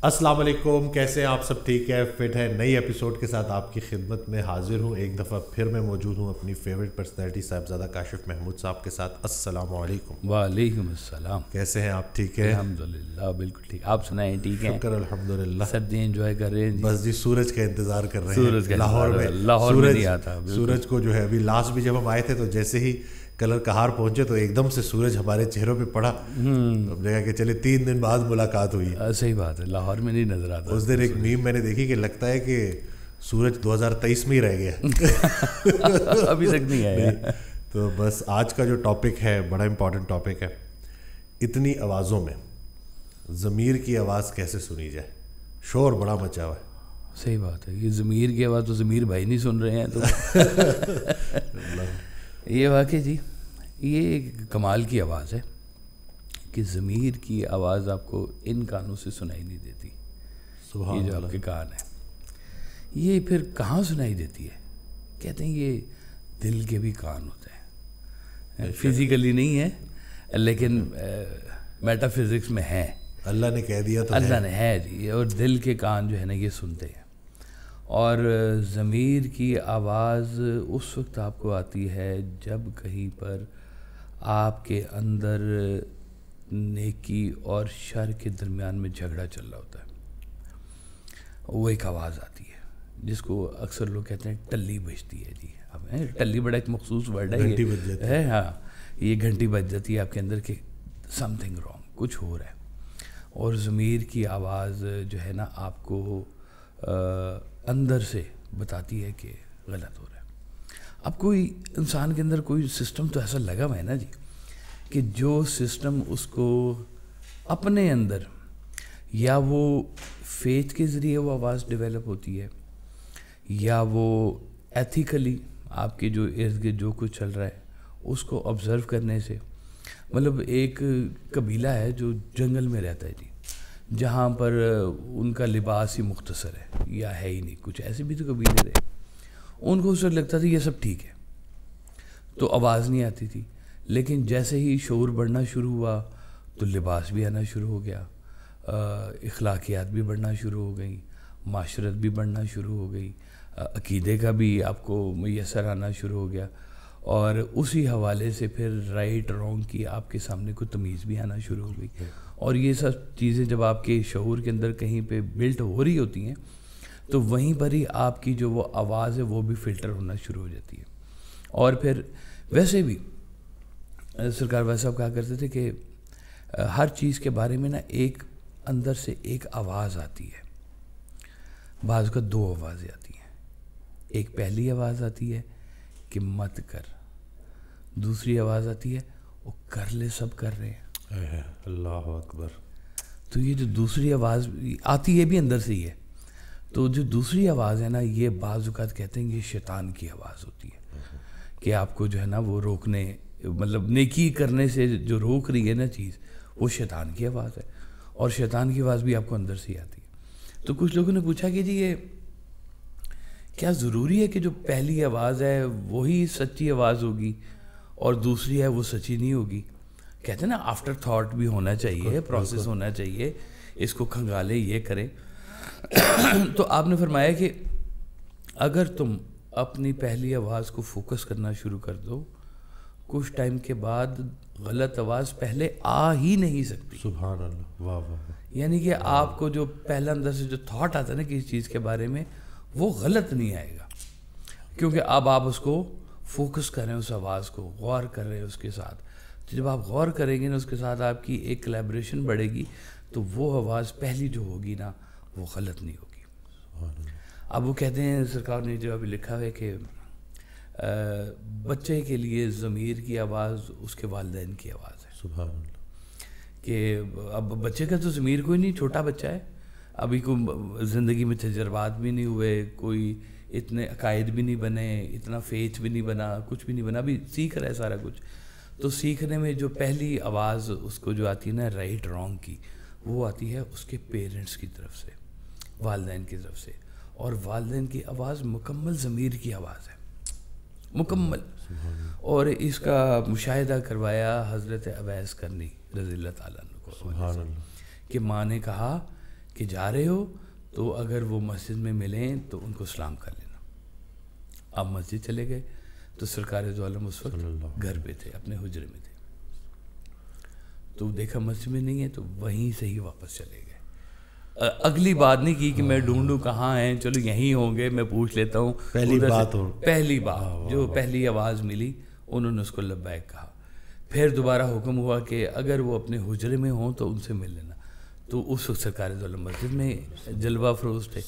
السلام علیکم، کیسے ہیں آپ سب؟ ٹھیک ہے، فٹ ہے؟ نئی ایپیسوڈ کے ساتھ آپ کی خدمت میں حاضر ہوں. ایک دفعہ پھر میں موجود ہوں اپنی فیوریٹ پرسنالٹی صاحبزادہ کاشف محمود صاحب کے ساتھ. السلام علیکم. وعلیکم السلام. کیسے ہیں آپ؟ ٹھیک ہے الحمدللہ بالکل ٹھیک. آپ سنائیں ٹھیک ہیں؟ شکر الحمدللہ. سردیاں انجوائے کر رہے ہیں؟ بس جی سورج کا انتظار کر رہے ہیں. سورج کا لاہور میں نہیں آتا سورج کو جو ہے ابھی لاسٹ بھی جب ہم آئے تھے تو جیسے ہی کلر کہار پہنچے تو ایک دم سے سورج ہمارے چہروں پہ پڑا. ہم نے کہا کہ چلے 3 دن بعد ملاقات ہوئی. صحیح بات ہے، لاہور میں نہیں نظر آتا. اس دن ایک میم میں نے دیکھی کہ لگتا ہے کہ سورج 2023 میں ہی رہ گیا ابھی تک نہیں آیا. تو بس آج کا جو ٹاپک ہے بڑا امپورٹنٹ ٹاپک ہے. اتنی آوازوں میں ضمیر کی آواز کیسے سنی جائے؟ شور بڑا مچا ہوا ہے. صحیح بات ہے. یہ ضمیر کی آواز تو ضمیر بھائی نہیں سن رہے ہیں تو یہ واقعی جی یہ ایک کمال کی آواز ہے کہ ضمیر کی آواز آپ کو ان کانوں سے سنائی نہیں دیتی. یہ جو آپ کے کان ہیں یہ پھر کہاں سنائی دیتی ہے؟ کہتے ہیں یہ دل کے بھی کان ہوتے ہیں. فزیکلی نہیں ہے لیکن میٹا فزکس میں ہیں. اللہ نے کہہ دیا تو اللہ نے ہے جی. اور دل کے کان جو ہے نا یہ سنتے ہیں. اور ضمیر کی آواز اس وقت آپ کو آتی ہے جب کہیں پر آپ کے اندر نیکی اور شر کے درمیان میں جھگڑا چل رہا ہوتا ہے. وہ ایک آواز آتی ہے جس کو اکثر لوگ کہتے ہیں ٹلی بجتی ہے. جی اب ٹلی بڑا ایک مخصوص ورڈ ہے. ہاں یہ گھنٹی بج جاتی ہے آپ کے اندر کہ سم تھنگ رانگ، کچھ ہو رہا ہے. اور ضمیر کی آواز جو ہے نا آپ کو اندر سے بتاتی ہے کہ غلط ہو رہا ہے. اب کوئی انسان کے اندر کوئی سسٹم تو ایسا لگا ہوا ہے نا جی کہ جو سسٹم اس کو اپنے اندر یا وہ فیتھ کے ذریعے وہ آواز ڈیولپ ہوتی ہے یا وہ ایتھیکلی آپ کے جو ارد گرد جو کچھ چل رہا ہے اس کو آبزرو کرنے سے. مطلب ایک قبیلہ ہے جو جنگل میں رہتا ہے جی، جہاں پر ان کا لباس ہی مختصر ہے یا ہے ہی نہیں. کچھ ایسے بھی تو قبیلے رہے، ان کو اس وقت لگتا تھا یہ سب ٹھیک ہے تو آواز نہیں آتی تھی. لیکن جیسے ہی شعور بڑھنا شروع ہوا تو لباس بھی آنا شروع ہو گیا، اخلاقیات بھی بڑھنا شروع ہو گئی، معاشرت بھی بڑھنا شروع ہو گئی، عقیدے کا بھی آپ کو میسر آنا شروع ہو گیا. اور اسی حوالے سے پھر رائٹ رانگ کی آپ کے سامنے کوئی تمیز بھی آنا شروع ہو گئی. اور یہ سب چیزیں جب آپ کے شعور کے اندر کہیں پہ بلٹ ہو رہی ہوتی ہیں تو وہیں پر ہی آپ کی جو وہ آواز ہے وہ بھی فلٹر ہونا شروع ہو جاتی ہے. اور پھر ویسے بھی سرکار بھائی صاحب کہا کرتے تھے کہ ہر چیز کے بارے میں نا ایک اندر سے ایک آواز آتی ہے. بعض کا 2 آوازیں آتی ہیں. ایک پہلی آواز آتی ہے کہ مت کر، دوسری آواز آتی ہے وہ کر لے، سب کر رہے ہیں. اللہ اکبر. تو یہ جو دوسری آواز آتی ہے بھی اندر سے ہی ہے. تو جو دوسری آواز ہے نا یہ بعض اوقات کہتے ہیں یہ شیطان کی آواز ہوتی ہے کہ آپ کو جو ہے نا وہ روکنے، مطلب نیکی کرنے سے جو روک رہی ہے نا چیز، وہ شیطان کی آواز ہے. اور شیطان کی آواز بھی آپ کو اندر سے ہی آتی ہے. تو کچھ لوگوں نے پوچھا کہ جی یہ کیا ضروری ہے کہ جو پہلی آواز ہے وہی سچی آواز ہوگی اور دوسری ہے وہ سچی نہیں ہوگی؟ کہتے ہیں نا آفٹر تھاٹ بھی ہونا چاہیے، پروسیس ہونا چاہیے، اس کو کھنگالے یہ کریں. تو آپ نے فرمایا کہ اگر تم اپنی پہلی آواز کو فوکس کرنا شروع کر دو، کچھ ٹائم کے بعد غلط آواز پہلے آ ہی نہیں سکتی. سبحان اللہ. واہ واہ. یعنی کہ آپ کو جو پہلا اندر سے جو تھاٹ آتا ہے نا کسی چیز کے بارے میں وہ غلط نہیں آئے گا، کیونکہ اب آپ اس کو فوکس کر رہے ہیں، اس آواز کو غور کر رہے ہیں اس کے ساتھ. تو جب آپ غور کریں گے نا اس کے ساتھ آپ کی ایک کلیبریشن بڑھے گی تو وہ آواز پہلی جو ہوگی نا وہ غلط نہیں ہوگی. اب وہ کہتے ہیں سرکار نے جو ابھی لکھا ہے کہ بچے کے لیے ضمیر کی آواز اس کے والدین کی آواز ہے. سبحان اللہ. کہ اب بچے کا تو ضمیر کوئی نہیں، چھوٹا بچہ ہے، ابھی کوئی زندگی میں تجربات بھی نہیں ہوئے، کوئی اتنے عقائد بھی نہیں بنے، اتنا فیتھ بھی نہیں بنا، کچھ بھی نہیں بنا، ابھی سیکھ رہا ہے سارا کچھ. تو سیکھنے میں جو پہلی آواز اس کو جو آتی ہے نا رائٹ رانگ کی، وہ آتی ہے اس کے پیرنٹس کی طرف سے، والدین کی طرف سے. اور والدین کی آواز مکمل ضمیر کی آواز ہے، مکمل. اور اس کا مشاہدہ کروایا حضرت اویس کرنی رضی اللہ تعالیٰ عنہ کو، کہ ماں نے کہا کہ جا رہے ہو تو اگر وہ مسجد میں ملیں تو ان کو سلام کر لینا. آپ مسجد چلے گئے تو سرکار دو عالم اس وقت گھر پہ تھے, اپنے حجرے میں تھے, تو دیکھا مسجد میں نہیں ہے تو وہیں سے ہی واپس چلے گئے. اگلی بات نہیں کی کہ میں ڈھونڈوں کہاں ہیں, چلو یہیں ہوں گے, میں پوچھ لیتا ہوں. پہلی بات جو پہلی آواز ملی انہوں نے اس کو لبیک کہا. پھر دوبارہ حکم ہوا کہ اگر وہ اپنے حجرے میں ہوں تو ان سے مل لینا. تو اس وقت سرکار دو عالم مسجد میں جلوہ فروز تھے,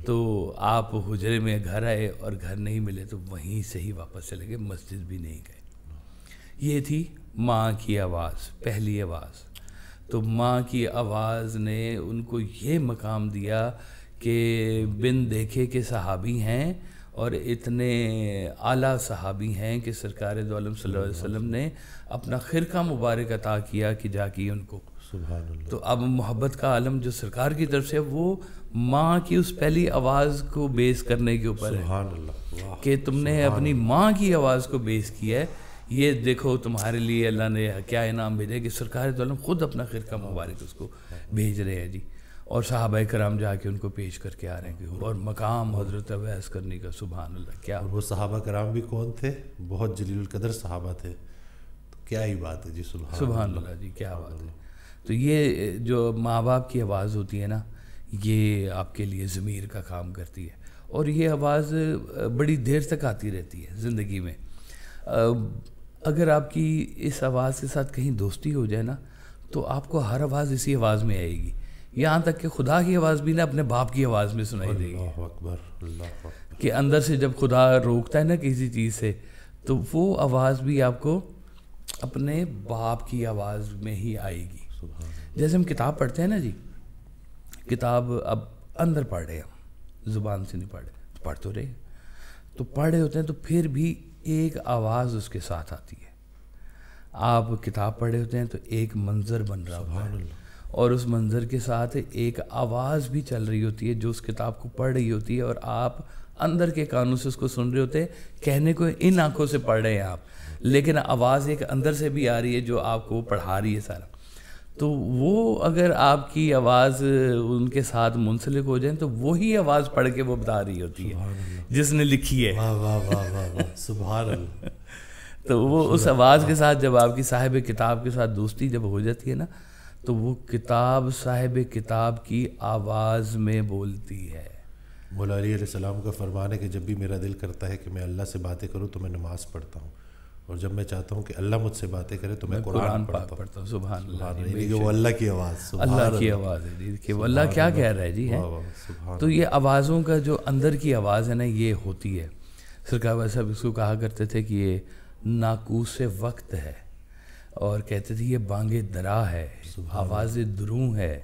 تو آپ حجرے میں گھر آئے اور گھر نہیں ملے تو وہیں سے ہی واپس چلے گئے, مسجد بھی نہیں گئے. یہ تھی ماں کی آواز, پہلی آواز. تو ماں کی آواز نے ان کو یہ مقام دیا کہ بن دیکھے کہ صحابی ہیں اور اتنے اعلیٰ صحابی ہیں کہ سرکار دو عالم صلی اللہ علیہ وسلم نے اپنا خرقہ مبارک عطا کیا کہ جا کی ان کو. تو اب محبت کا عالم جو سرکار کی طرف سے وہ ماں کی اس پہلی آواز کو بیس کرنے کے اوپر ہے کہ تم نے اپنی ماں کی آواز کو بیس کیا ہے. یہ دیکھو تمہارے لیے اللہ نے کیا انعام بھیجا کہ سرکار دو عالم خود اپنا خرقہ مبارک اس کو بھیج رہے ہیں جی, اور صحابہ کرام جا کے ان کو پیش کر کے آ رہے ہیں, اور مقام حضرت اویس کرنے کا. سبحان اللہ. کیا وہ صحابہ کرام بھی کون تھے؟ بہت جلیل القدر صحابہ تھے. تو کیا ہی بات ہے جی, سبحان اللہ جی, کیا بات ہے. تو یہ جو ماں باپ کی آواز ہوتی ہے نا, یہ آپ کے لیے ضمیر کا کام کرتی ہے, اور یہ آواز بڑی دیر تک آتی رہتی ہے زندگی میں. اگر آپ کی اس آواز کے ساتھ کہیں دوستی ہو جائے نا تو آپ کو ہر آواز اسی آواز میں آئے گی, یہاں تک کہ خدا کی آواز بھی نا اپنے باپ کی آواز میں سنائی دے گی. اللہ اکبر, اللہ اکبر. کہ اندر سے جب خدا روکتا ہے نا کسی چیز سے تو وہ آواز بھی آپ کو اپنے باپ کی آواز میں ہی آئے گی. جیسے ہم کتاب پڑھتے ہیں نا جی, کتاب اب اندر پڑھ رہے ہیں, ہم زبان سے نہیں پڑھ رہے, پڑھ تو رہے, تو پڑھ رہے ہوتے ہیں تو پھر بھی ایک آواز اس کے ساتھ آتی ہے. آپ کتاب پڑھ رہے ہوتے ہیں تو ایک منظر بن رہا ہوتا ہے, اور اس منظر کے ساتھ ایک آواز بھی چل رہی ہوتی ہے جو اس کتاب کو پڑھ رہی ہوتی ہے, اور آپ اندر کے کانوں سے اس کو سن رہے ہوتے ہیں. کہنے کو ان آنکھوں سے پڑھ رہے ہیں آپ, لیکن آواز ایک اندر سے بھی آ رہی ہے جو آپ کو پڑھا رہی ہے سارا. تو وہ اگر آپ کی آواز ان کے ساتھ منسلک ہو جائیں تو وہی آواز پڑھ کے وہ بتا رہی ہوتی ہے جس نے لکھی ہے. واہ واہ واہ واہ واہ, سبحان اللہ. تو وہ اس آواز کے ساتھ جب آپ کی صاحب کتاب کے ساتھ دوستی جب ہو جاتی ہے نا تو وہ کتاب صاحب کتاب کی آواز میں بولتی ہے. مولا علی علیہ السلام کا فرمان ہے کہ جب بھی میرا دل کرتا ہے کہ میں اللہ سے باتیں کروں تو میں نماز پڑھتا ہوں, اور جب میں چاہتا ہوں کہ اللہ مجھ سے باتیں کرے تو میں قرآن پڑھتا ہوں. سبحان اللہ. کہ وہ اللہ کی آواز, اللہ کی آواز ہے جی, کہ وہ اللہ کیا کہہ رہا ہے جی. تو یہ آوازوں کا جو اندر کی آواز ہے نا یہ ہوتی ہے. سرکار صاحب اس کو کہا کرتے تھے کہ یہ ناقوس وقت ہے, اور کہتے تھے یہ بانگ درا ہے, آواز دروں ہے.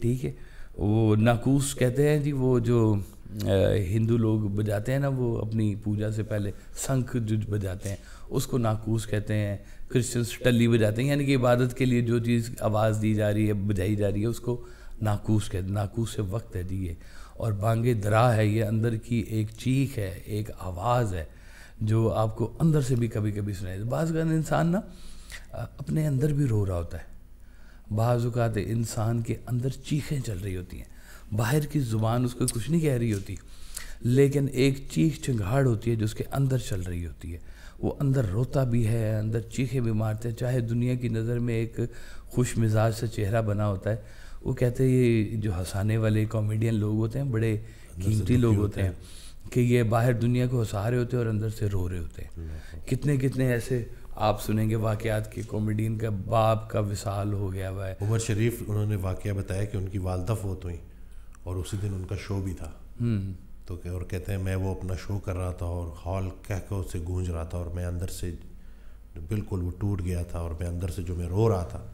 ٹھیک ہے, وہ ناقوس کہتے ہیں جی وہ جو ہندو لوگ بجاتے ہیں نا, وہ اپنی پوجا سے پہلے سنکھ جو بجاتے ہیں اس کو ناقوس کہتے ہیں. کرسچنس ٹلی بجاتے ہیں, یعنی کہ عبادت کے لیے جو چیز آواز دی جا رہی ہے بجائی جا رہی ہے اس کو ناقوس کہتے ہیں. ناقوس وقت ہے جی یہ, اور بانگ درا ہے, یہ اندر کی ایک چیخ ہے, ایک آواز ہے جو آپ کو اندر سے بھی کبھی کبھی سنائے. بعض اوقات انسان نا اپنے اندر بھی رو رہا ہوتا ہے, بعض اوقات انسان کے اندر چیخیں چل رہی ہوتی ہیں, باہر کی زبان اس کو کچھ نہیں کہہ رہی ہوتی, لیکن ایک چیخ چنگھاڑ ہوتی ہے جو اس کے اندر چل رہی ہوتی ہے. وہ اندر روتا بھی ہے, اندر چیخیں بھی مارتے ہیں, چاہے دنیا کی نظر میں ایک خوش مزاج سے چہرہ بنا ہوتا ہے. وہ کہتے ہیں یہ جو ہنسانے والے کامیڈین لوگ ہوتے ہیں بڑے قیمتی لوگ ہوتے ہیں کہ یہ باہر دنیا کو ہنسا رہے ہوتے ہیں اور اندر سے رو رہے ہوتے ہیں. کتنے کتنے ایسے آپ سنیں گے واقعات کے کامیڈین کا باپ کا وصال ہو گیا ہوا ہے. عمر شریف انہوں نے واقعہ بتایا کہ ان کی والدہ فوت ہوئیں اور اسی دن ان کا شو بھی تھا. تو اور کہتے ہیں میں وہ اپنا شو کر رہا تھا اور ہال کہہ سے گونج رہا تھا, اور میں اندر سے بالکل وہ ٹوٹ گیا تھا, اور میں اندر سے جو میں رو رہا تھا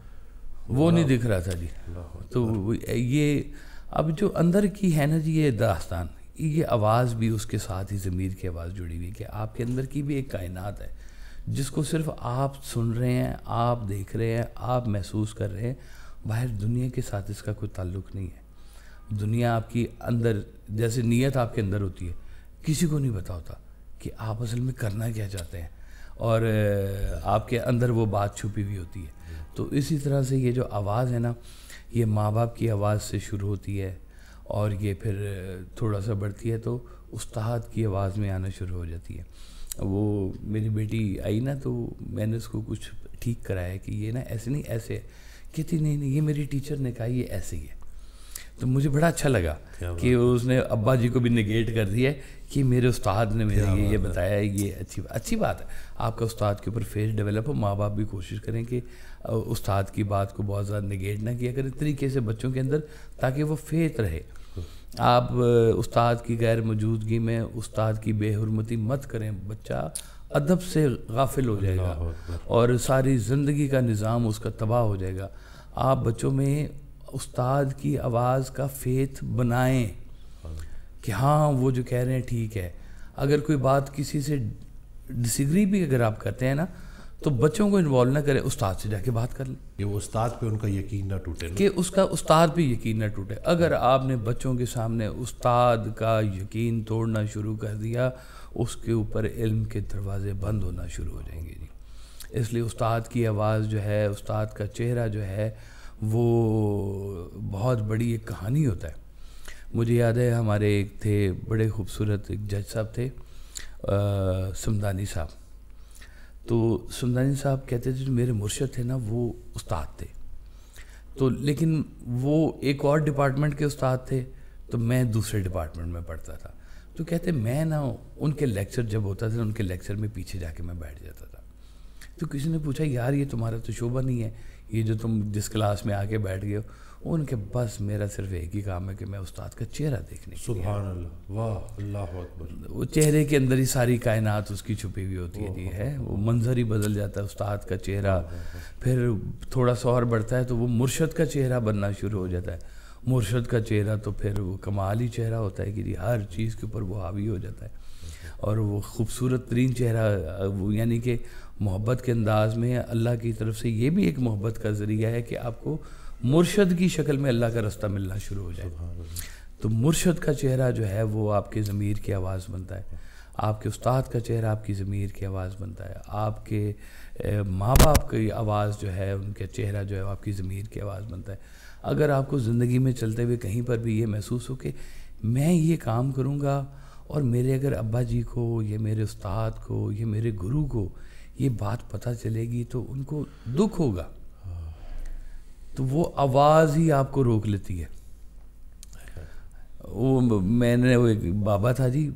وہ نہیں دکھ رہا تھا جی. تو یہ اب جو اندر کی ہے نا جی یہ داستان, یہ آواز بھی اس کے ساتھ ہی ضمیر کی آواز جڑی ہوئی کہ آپ کے اندر کی بھی ایک کائنات ہے جس کو صرف آپ سن رہے ہیں, آپ دیکھ رہے ہیں, آپ محسوس کر رہے ہیں. باہر دنیا کے ساتھ اس کا کوئی تعلق نہیں ہے. دنیا آپ کی اندر جیسے نیت آپ کے اندر ہوتی ہے, کسی کو نہیں پتا ہوتا کہ آپ اصل میں کرنا کیا چاہتے ہیں, اور آپ کے اندر وہ بات چھپی ہوئی ہوتی ہے. تو اسی طرح سے یہ جو آواز ہے نا یہ ماں باپ کی آواز سے شروع ہوتی ہے اور یہ پھر تھوڑا سا بڑھتی ہے تو استاد کی آواز میں آنا شروع ہو جاتی ہے. وہ میری بیٹی آئی نا تو میں نے اس کو کچھ ٹھیک کرایا کہ یہ نا ایسے نہیں ایسے ہے. کہتی نہیں یہ میری ٹیچر نے کہا یہ ایسے ہی ہے. تو مجھے بڑا اچھا لگا کہ اس نے ابا جی کو بھی نگیٹ کر دیا ہے کہ میرے استاد نے میرے یہ بتایا ہے. یہ اچھی بات ہے آپ کا استاد کے اوپر فیس ڈیولپ ہو. ماں باپ بھی کوشش کریں کہ استاد کی بات کو بہت زیادہ نگیٹ نہ کیا کریں طریقے سے بچوں کے اندر تاکہ وہ فیت رہے. آپ استاد کی غیر موجودگی میں استاد کی بے حرمتی مت کریں. بچہ ادب سے غافل ہو جائے گا اور ساری زندگی کا نظام اس کا تباہ ہو جائے گا. آپ بچوں میں استاد کی آواز کا فیت بنائیں کہ ہاں وہ جو کہہ رہے ہیں ٹھیک ہے. اگر کوئی بات کسی سے ڈس ایگری بھی اگر آپ کرتے ہیں نا تو بچوں کو انوالو نہ کریں, استاد سے جا کے بات کر لیں کہ وہ استاد پہ ان کا یقین نہ ٹوٹے, کہ اس کا استاد پہ یقین نہ ٹوٹے. اگر آپ نے بچوں کے سامنے استاد کا یقین توڑنا شروع کر دیا اس کے اوپر علم کے دروازے بند ہونا شروع ہو جائیں گے جی. اس لیے استاد کی آواز جو ہے, استاد کا چہرہ جو ہے وہ بہت بڑی ایک کہانی ہوتا ہے. مجھے یاد ہے ہمارے ایک تھے بڑے خوبصورت ایک جج صاحب تھے سمدانی صاحب. تو سمدانی صاحب کہتے تھے جو میرے مرشد تھے نا وہ استاد تھے, تو لیکن وہ ایک اور ڈپارٹمنٹ کے استاد تھے تو میں دوسرے ڈپارٹمنٹ میں پڑھتا تھا. تو کہتے میں نا ان کے لیکچر جب ہوتا تھا ان کے لیکچر میں پیچھے جا کے میں بیٹھ جاتا تھا. تو کسی نے پوچھا یار یہ تمہارا تو شعبہ نہیں ہے, یہ جو تم جس کلاس میں آ کے بیٹھ گئے ہو. ان کے بس میرا صرف ایک ہی کام ہے کہ میں استاد کا چہرہ دیکھنے کے لیے. سبحان اللہ, واہ اللہ اکبر. وہ چہرے کے اندر ہی ساری کائنات اس کی چھپی ہوئی ہوتی ہے جی. ہے وہ منظر ہی بدل جاتا ہے استاد کا چہرہ. پھر تھوڑا سا اور بڑھتا ہے تو وہ مرشد کا چہرہ بننا شروع ہو جاتا ہے. مرشد کا چہرہ تو پھر وہ کمال ہی چہرہ ہوتا ہے کہ جی ہر چیز کے اوپر وہ حاوی ہو جاتا ہے. اور وہ خوبصورت ترین چہرہ وہ یعنی کہ محبت کے انداز میں اللہ کی طرف سے یہ بھی ایک محبت کا ذریعہ ہے کہ آپ کو مرشد کی شکل میں اللہ کا رستہ ملنا شروع ہو جائے. تو مرشد کا چہرہ جو ہے وہ آپ کے ضمیر کی آواز بنتا ہے. آپ کے استاد کا چہرہ آپ کی ضمیر کی آواز بنتا ہے. آپ کے ماں باپ کی آواز جو ہے ان کا چہرہ جو ہے آپ کی ضمیر کی آواز بنتا ہے. اگر آپ کو زندگی میں چلتے ہوئے کہیں پر بھی یہ محسوس ہو کہ میں یہ کام کروں گا اور میرے اگر ابا جی کو یا میرے استاد کو یا میرے گرو کو یہ بات پتہ چلے گی تو ان کو دکھ ہوگا, تو وہ آواز ہی آپ کو روک لیتی ہے. وہ میں نے وہ ایک بابا تھا جی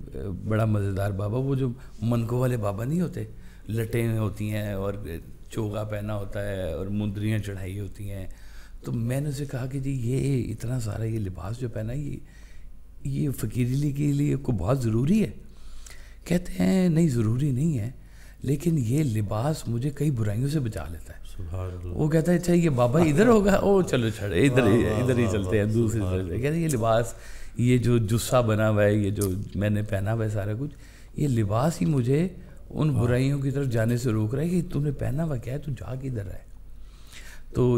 بڑا مزیدار بابا, وہ جو منکوں والے بابا نہیں ہوتے, لٹیں ہوتی ہیں اور چوگا پہنا ہوتا ہے اور مندریاں چڑھائی ہوتی ہیں. تو میں نے اسے کہا کہ جی یہ اتنا سارا یہ لباس جو پہنا یہ فقیری کے لیے کو بہت ضروری ہے. کہتے ہیں نہیں ضروری نہیں ہے لیکن یہ لباس مجھے کئی برائیوں سے بچا لیتا ہے. وہ کہتا ہے اچھا یہ بابا ادھر ہوگا, او چلو چھڑے ادھر ہی چلتے ہیں دوسری طرف. کہتے ہیں یہ لباس یہ جو جسہ بنا ہوا ہے یہ جو میں نے پہنا ہوا ہے سارا کچھ یہ لباس ہی مجھے ان برائیوں کی طرف جانے سے روک رہا ہے کہ تم نے پہنا ہوا کیا ہے, تو جا کے ادھر ہے. تو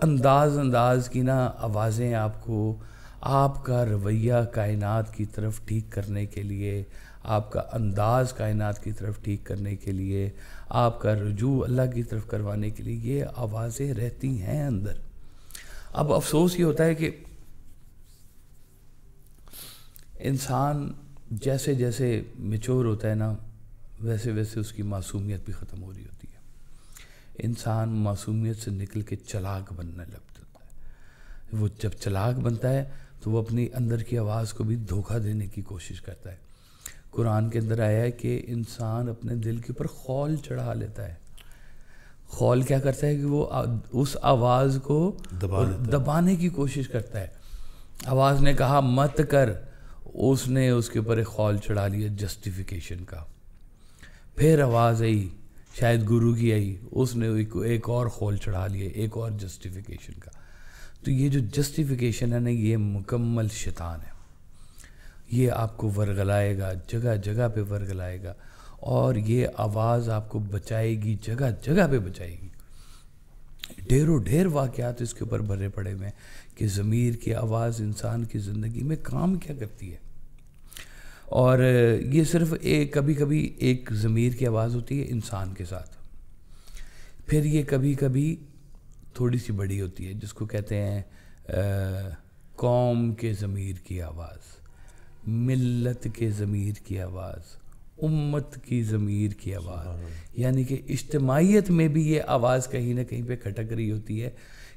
انداز کی نا آوازیں آپ کو آپ کا رویہ کائنات کی طرف ٹھیک کرنے کے لیے, آپ کا انداز کائنات کی طرف ٹھیک کرنے کے لیے, آپ کا رجوع اللہ کی طرف کروانے کے لیے یہ آوازیں رہتی ہیں اندر. اب افسوس یہ ہوتا ہے کہ انسان جیسے جیسے میچور ہوتا ہے نا ویسے ویسے اس کی معصومیت بھی ختم ہو رہی ہوتی ہے. انسان معصومیت سے نکل کے چلاک بننے لگ جاتا ہے. وہ جب چلاک بنتا ہے تو وہ اپنی اندر کی آواز کو بھی دھوکہ دینے کی کوشش کرتا ہے. قرآن کے اندر آیا ہے کہ انسان اپنے دل کے اوپر خول چڑھا لیتا ہے. خول کیا کرتا ہے کہ وہ اس آواز کو دبانے کی کوشش کرتا ہے. آواز نے کہا مت کر, اس نے اس کے اوپر ایک خول چڑھا لیا جسٹیفیکیشن کا. پھر آواز آئی شاید گرو کی آئی, اس نے ایک اور خول چڑھا لیا ایک اور جسٹیفیکیشن کا. تو یہ جو جسٹیفیکیشن ہے نا یہ مکمل شیطان ہے. یہ آپ کو ورگلائے گا, جگہ جگہ پہ ورگلائے گا, اور یہ آواز آپ کو بچائے گی, جگہ جگہ پہ بچائے گی. ڈھیروں ڈھیر واقعات اس کے اوپر بھرے پڑے ہوئے ہیں کہ ضمیر کی آواز انسان کی زندگی میں کام کیا کرتی ہے. اور یہ صرف ایک کبھی کبھی ایک ضمیر کی آواز ہوتی ہے انسان کے ساتھ، پھر یہ کبھی کبھی تھوڑی سی بڑی ہوتی ہے جس کو کہتے ہیں قوم کے ضمیر کی آواز، ملت کے ضمیر کی آواز، امت کی ضمیر کی آواز، یعنی کہ اجتماعیت میں بھی یہ آواز کہیں نہ کہیں پہ کھٹک رہی ہوتی ہے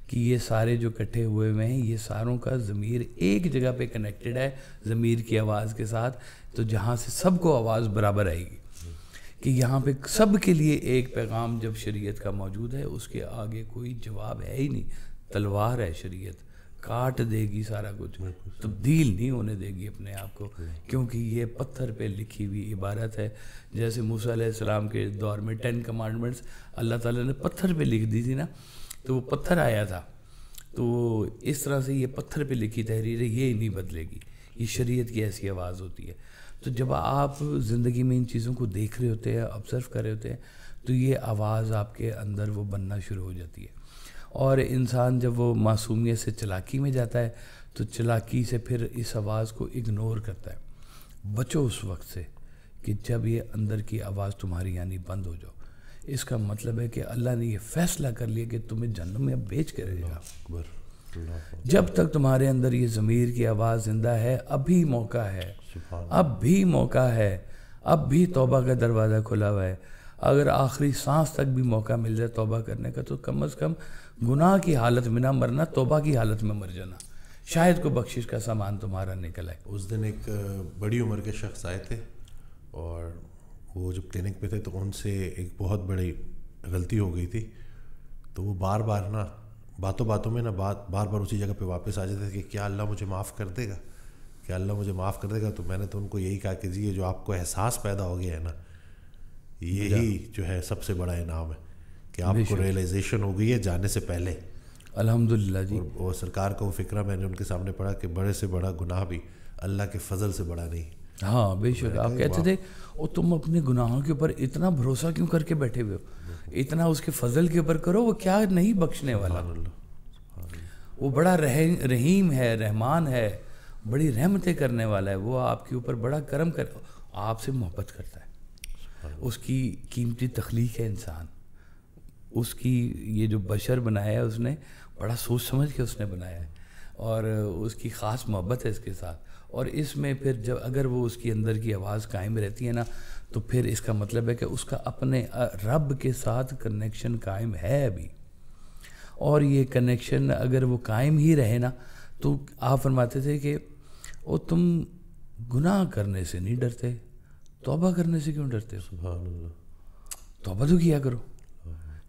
کہ یہ سارے جو اکٹھے ہوئے ہوئے ہیں یہ ساروں کا ضمیر ایک جگہ پہ کنیکٹڈ ہے ضمیر کی آواز کے ساتھ، تو جہاں سے سب کو آواز برابر آئے گی کہ یہاں پہ سب کے لیے ایک پیغام جب شریعت کا موجود ہے اس کے آگے کوئی جواب ہے ہی نہیں، تلوار ہے شریعت، کاٹ دے گی سارا کچھ، تبدیل نہیں ہونے دے گی اپنے آپ کو، کیونکہ یہ پتھر پہ لکھی ہوئی عبارت ہے۔ جیسے موسیٰ علیہ السلام کے دور میں 10 کمانڈمنٹس اللہ تعالیٰ نے پتھر پہ لکھ دی تھی نا، تو وہ پتھر آیا تھا، تو اس طرح سے یہ پتھر پہ لکھی تحریر ہے، یہ نہیں بدلے گی، یہ شریعت کی ایسی آواز ہوتی ہے۔ تو جب آپ زندگی میں ان چیزوں کو دیکھ رہے ہوتے ہیں، آبزرو کر رہے ہوتے ہیں، تو یہ آواز آپ کے اندر وہ بننا شروع ہو جاتی ہے، اور انسان جب وہ معصومیت سے چلاکی میں جاتا ہے تو چلاکی سے پھر اس آواز کو اگنور کرتا ہے۔ بچو اس وقت سے کہ جب یہ اندر کی آواز تمہاری یعنی بند ہو جاؤ، اس کا مطلب ہے کہ اللہ نے یہ فیصلہ کر لیا کہ تمہیں جہنم میں بیچ کے رہے گا۔ جب تک تمہارے اندر یہ ضمیر کی آواز زندہ ہے ابھی موقع ہے، اب بھی موقع ہے، اب بھی توبہ کا دروازہ کھلا ہوا ہے۔ اگر آخری سانس تک بھی موقع مل جائے توبہ کرنے کا تو کم از کم گناہ کی حالت میں نہ مرنا، توبہ کی حالت میں مر جانا، شاید کو بخشش کا سامان تمہارا نکل آئے۔ اس دن ایک بڑی عمر کے شخص آئے تھے اور وہ جب کلینک پہ تھے تو ان سے ایک بہت بڑی غلطی ہو گئی تھی، تو وہ بار بار نا باتوں باتوں میں نا بار بار اسی جگہ پہ واپس آ جاتے تھے کہ کیا اللہ مجھے معاف کر دے گا، کیا اللہ مجھے معاف کر دے گا۔ تو میں نے تو ان کو یہی کہا کہ جی یہ جو آپ کو احساس پیدا ہو گیا ہے نا، یہی جو ہے سب سے بڑا انعام ہے کہ آپ کو ریئلائزیشن ہو گئی ہے جانے سے پہلے۔ الحمدللہ جی۔ اور سرکار کا وہ فقرہ میں نے ان کے سامنے پڑھا کہ بڑے سے بڑا گناہ بھی اللہ کے فضل سے بڑا نہیں۔ ہاں بے شک، آپ کہتے تھے اور تم اپنے گناہوں کے اوپر اتنا بھروسہ کیوں کر کے بیٹھے ہوئے ہو، اتنا اس کے فضل کے اوپر کرو، وہ کیا نہیں بخشنے والا، وہ بڑا رحیم ہے، رحمان ہے، بڑی رحمتیں کرنے والا ہے، وہ آپ کے اوپر بڑا کرم کر، آپ سے محبت کرتا ہے، اس کی قیمتی تخلیق ہے انسان، اس کی یہ جو بشر بنایا ہے اس نے بڑا سوچ سمجھ کے اس نے بنایا ہے، اور اس کی خاص محبت ہے اس کے ساتھ، اور اس میں پھر جب اگر وہ اس کی اندر کی آواز قائم رہتی ہے نا تو پھر اس کا مطلب ہے کہ اس کا اپنے رب کے ساتھ کنیکشن قائم ہے ابھی، اور یہ کنیکشن اگر وہ قائم ہی رہے نا تو آپ فرماتے تھے کہ وہ تم گناہ کرنے سے نہیں ڈرتے، توبہ کرنے سے کیوں ڈرتے ہو؟ سبحان اللہ، توبہ تو کیا کرو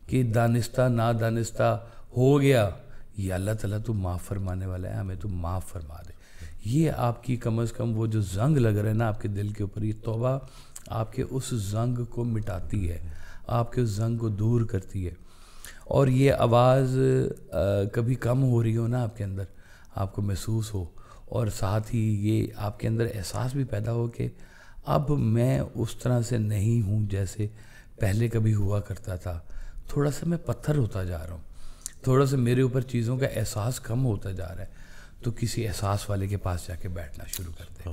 کہ دانستہ نادانستہ ہو گیا، یہ اللہ تعالیٰ تو معاف فرمانے والا ہے، ہمیں تو معاف فرما دے۔ یہ آپ کی کم از کم وہ جو زنگ لگ رہا ہے نا آپ کے دل کے اوپر، یہ توبہ آپ کے اس زنگ کو مٹاتی ہے، آپ کے اس زنگ کو دور کرتی ہے، اور یہ آواز کبھی کم ہو رہی ہو نا آپ کے اندر، آپ کو محسوس ہو، اور ساتھ ہی یہ آپ کے اندر احساس بھی پیدا ہو کہ اب میں اس طرح سے نہیں ہوں جیسے پہلے کبھی ہوا کرتا تھا، تھوڑا سا میں پتھر ہوتا جا رہا ہوں، تھوڑا سا میرے اوپر چیزوں کا احساس کم ہوتا جا رہا ہے، تو کسی احساس والے کے پاس جا کے بیٹھنا شروع کر دے،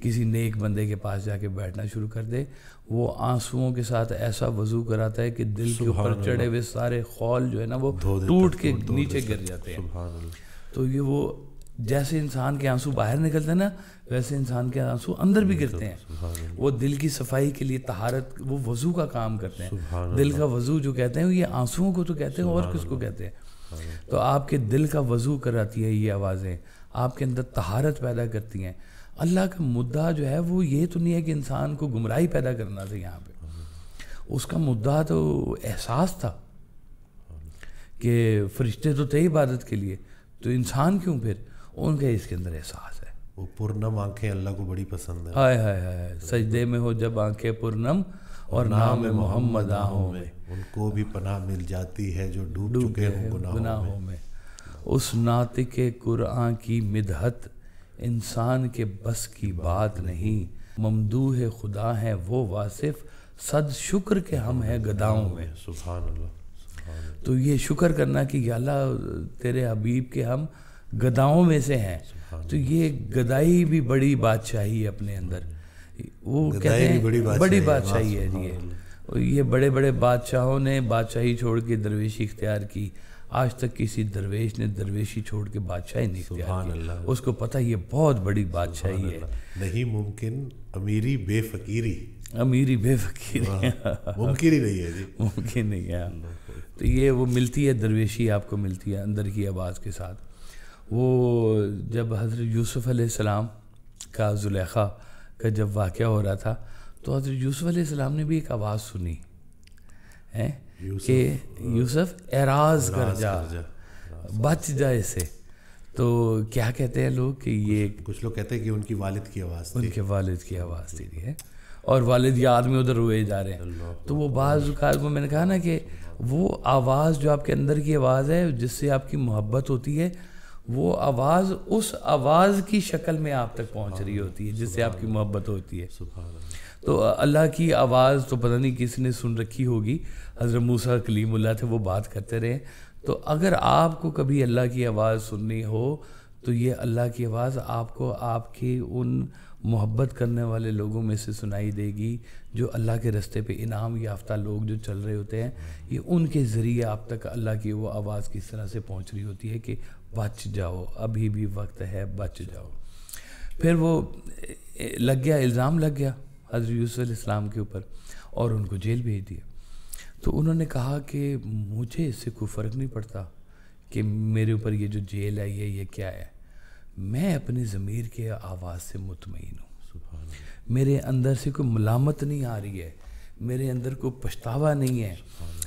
کسی نیک بندے کے پاس جا کے بیٹھنا شروع کر دے، وہ آنسوؤں کے ساتھ ایسا وضو کراتا ہے کہ دل کے اوپر چڑھے ہوئے سارے خول جو ہے نا وہ ٹوٹ کے نیچے گر جاتے ہیں۔ تو یہ وہ جیسے انسان کے آنسو باہر نکلتے ہیں نا ویسے انسان کے آنسو اندر بھی گرتے ہیں، وہ دل کی صفائی کے لیے طہارت، وہ وضو کا کام کرتے ہیں، دل کا وضو جو کہتے ہیں یہ آنسوؤں کو تو کہتے ہیں، اور کس کو کہتے ہیں؟ تو آپ کے دل کا وضو کراتی ہے یہ آوازیں، آپ کے اندر طہارت پیدا کرتی ہیں۔ اللہ کا مدعا جو ہے وہ یہ تو نہیں ہے کہ انسان کو گمراہی پیدا کرنا تھا، یہاں پہ اس کا مدعا تو احساس تھا کہ فرشتے تو تھے عبادت کے لیے، تو انسان کیوں پھر ان کا اس کے اندر احساس ہے۔ وہ پرنم آنکھیں اللہ کو بڑی پسند ہیں، ہائے ہائے ہائے، سجدے میں ہو جب آنکھیں پرنم اور نام محمد آہوں میں، ان کو بھی پناہ مل جاتی ہے جو ڈوب چکے ہیں گناہوں میں۔ اس ناطق قرآن کی مدحت انسان کے بس کی بات نہیں، ممدوح خدا ہیں وہ واصف، صد شکر کے ہم ہیں گداؤں میں۔ سبحان اللہ۔ تو یہ شکر کرنا کہ یا اللہ تیرے حبیب کے ہم گداؤں میں سے ہیں، تو یہ گدائی بھی بڑی بادشاہی ہے اپنے اندر وہ کہتے ہیں بڑی بادشاہی ہے جی یہ بڑے بڑے بادشاہوں نے بادشاہی چھوڑ کے درویشی اختیار کی، آج تک کسی درویش نے درویشی چھوڑ کے بادشاہی نہیں اختیار کی، اس کو پتہ یہ بہت بڑی بادشاہی ہے، نہیں ممکن امیری بے فقیری، امیری بے فقیری ممکن ہی نہیں ہے جی، ممکن نہیں ہے۔ تو یہ وہ ملتی ہے درویشی آپ کو ملتی ہے اندر کی آواز کے ساتھ۔ وہ جب حضرت یوسف علیہ السلام کا زلیخا کا جب واقعہ ہو رہا تھا تو حضرت یوسف علیہ السلام نے بھی ایک آواز سنی ہے کہ یوسف اعراض کر جا، بچ جا اسے۔ تو کیا کہتے ہیں لوگ کہ یہ کچھ لوگ کہتے ہیں کہ ان کی والد کی آواز تھی، ان کے والد کی آواز تھی ہے، اور والد یاد میں ادھر روئے جا رہے ہیں۔ تو وہ بعض اوقات میں نے کہا نا کہ وہ آواز جو آپ کے اندر کی آواز ہے جس سے آپ کی محبت ہوتی ہے، وہ آواز اس آواز کی شکل میں آپ تک پہنچ رہی ہوتی ہے جس سے آپ کی محبت ہوتی ہے۔ تو اللہ کی آواز تو پتہ نہیں کس نے سن رکھی ہوگی، حضرت موسیٰ کلیم اللہ تھے وہ بات کرتے رہے۔ تو اگر آپ کو کبھی اللہ کی آواز سننی ہو تو یہ اللہ کی آواز آپ کو آپ کی ان محبت کرنے والے لوگوں میں سے سنائی دے گی جو اللہ کے رستے پہ انعام یافتہ لوگ جو چل رہے ہوتے ہیں، یہ ان کے ذریعے آپ تک اللہ کی وہ آواز کس طرح سے پہنچ رہی ہوتی ہے کہ بچ جاؤ، ابھی بھی وقت ہے، بچ جاؤ۔ پھر وہ لگ گیا، الزام لگ گیا حضرت یوسف علیہ السلام کے اوپر اور ان کو جیل بھیج دیا۔ تو انہوں نے کہا کہ مجھے اس سے کوئی فرق نہیں پڑتا کہ میرے اوپر یہ جو جیل ہے یہ کیا ہے، میں اپنے ضمیر کے آواز سے مطمئن ہوں، میرے اندر سے کوئی ملامت نہیں آ رہی ہے، میرے اندر کوئی پچھتاوا نہیں ہے،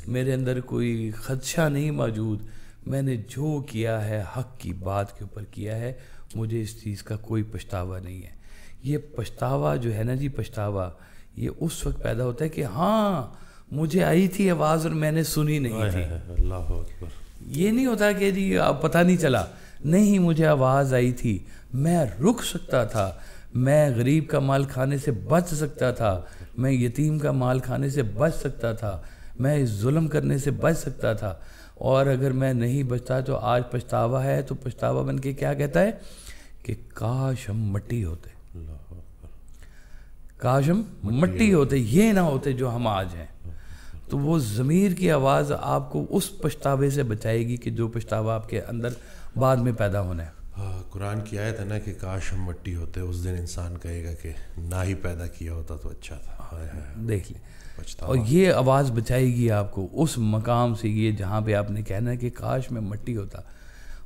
میرے اندر کوئی خدشہ نہیں موجود، میں نے جو کیا ہے حق کی بات کے اوپر کیا ہے، مجھے اس چیز کا کوئی پچھتاوا نہیں ہے۔ یہ پچھتاوا جو ہے نا جی، پچھتاوا یہ اس وقت پیدا ہوتا ہے کہ ہاں مجھے آئی تھی آواز اور میں نے سنی نہیں تھی۔ اللہ اکبر۔ یہ نہیں ہوتا کہ جی اب پتہ نہیں چلا، نہیں مجھے آواز آئی تھی، میں رک سکتا تھا، میں غریب کا مال کھانے سے بچ سکتا تھا، میں یتیم کا مال کھانے سے بچ سکتا تھا، میں ظلم کرنے سے بچ سکتا تھا، اور اگر میں نہیں بچتا تو آج پچھتاوا ہے، تو پچھتاوا بن کے کیا کہتا ہے کہ کاش ہم مٹی ہوتے، کاش ہم مٹی ہوتے، یہ نہ ہوتے جو ہم آج ہیں۔ تو وہ ضمیر کی آواز آپ کو اس پچھتاوے سے بچائے گی کہ جو پچھتاوا آپ کے اندر بعد میں پیدا ہونا ہے۔ قرآن کی آیت ہے نا کہ کاش ہم مٹی ہوتے، اس دن انسان کہے گا کہ نہ ہی پیدا کیا ہوتا تو اچھا تھا۔ دیکھ لیں، اور یہ آواز بچائے گی آپ کو اس مقام سے، یہ جہاں پہ آپ نے کہنا ہے کہ کاش میں مٹی ہوتا۔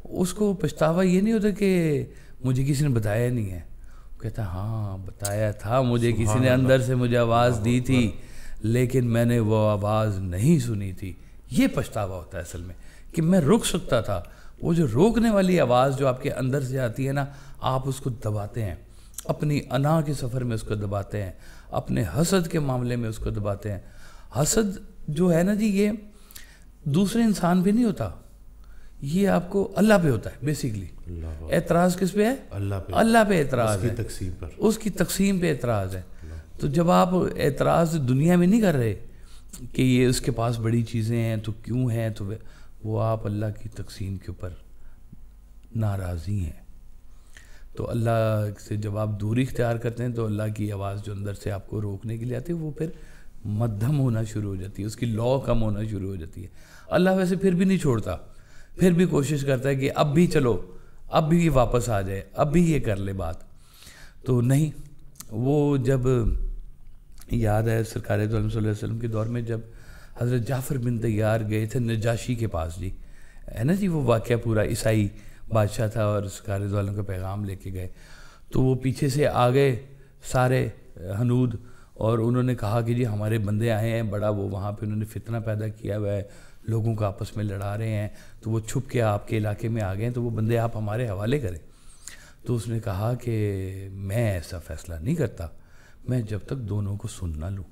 اس کو پچھتاوا یہ نہیں ہوتا کہ مجھے کسی نے بتایا نہیں ہے، کہتا ہاں بتایا تھا مجھے، کسی نے اندر سے مجھے آواز دی تھی لیکن میں نے وہ آواز نہیں سنی تھی۔ یہ پچھتاوا ہوتا ہے اصل میں، کہ میں رک سکتا تھا۔ وہ جو روکنے والی آواز جو آپ کے اندر سے آتی ہے نا، آپ اس کو دباتے ہیں، اپنی انا کے سفر میں اس کو دباتے ہیں، اپنے حسد کے معاملے میں اس کو دباتے ہیں۔ حسد جو ہے نا جی، یہ دوسرے انسان پہ نہیں ہوتا، یہ آپ کو اللہ پہ ہوتا ہے بیسیکلی۔ اعتراض کس پہ ہے؟ اللہ پہ اعتراض ہے، اس کی تقسیم پہ اعتراض ہے۔ تو جب آپ اعتراض دنیا میں نہیں کر رہے کہ یہ اس کے پاس بڑی چیزیں ہیں تو کیوں ہیں، تو وہ آپ اللہ کی تقسیم کے اوپر ناراضی ہیں۔ تو اللہ سے جب آپ دوری اختیار کرتے ہیں تو اللہ کی آواز جو اندر سے آپ کو روکنے کے لیے آتی ہے وہ پھر مدھم ہونا شروع ہو جاتی ہے، اس کی لو کم ہونا شروع ہو جاتی ہے۔ اللہ ویسے پھر بھی نہیں چھوڑتا، پھر بھی کوشش کرتا ہے کہ اب بھی چلو، اب بھی واپس آ جائے، اب بھی یہ کر لے بات۔ تو نہیں، وہ جب یاد ہے سرکار دو عالم صلی اللہ علیہ وسلم کے دور میں جب حضرت جعفر بن طیار گئے تھے نجاشی کے پاس، جی ہے نا جی وہ واقعہ پورا، عیسائی بادشاہ تھا اور سرکار دو عالم کا پیغام لے کے گئے، تو وہ پیچھے سے آ گئے سارے ہنود، اور انہوں نے کہا کہ جی ہمارے بندے آئے ہیں، بڑا وہ وہاں پہ انہوں نے فتنہ پیدا کیا ہوا ہے، لوگوں کو آپس میں لڑا رہے ہیں، تو وہ چھپ کے آپ کے علاقے میں آ گئے ہیں، تو وہ بندے آپ ہمارے حوالے کریں۔ تو اس نے کہا کہ میں ایسا فیصلہ نہیں کرتا، میں جب تک دونوں کو سن نہ لوں۔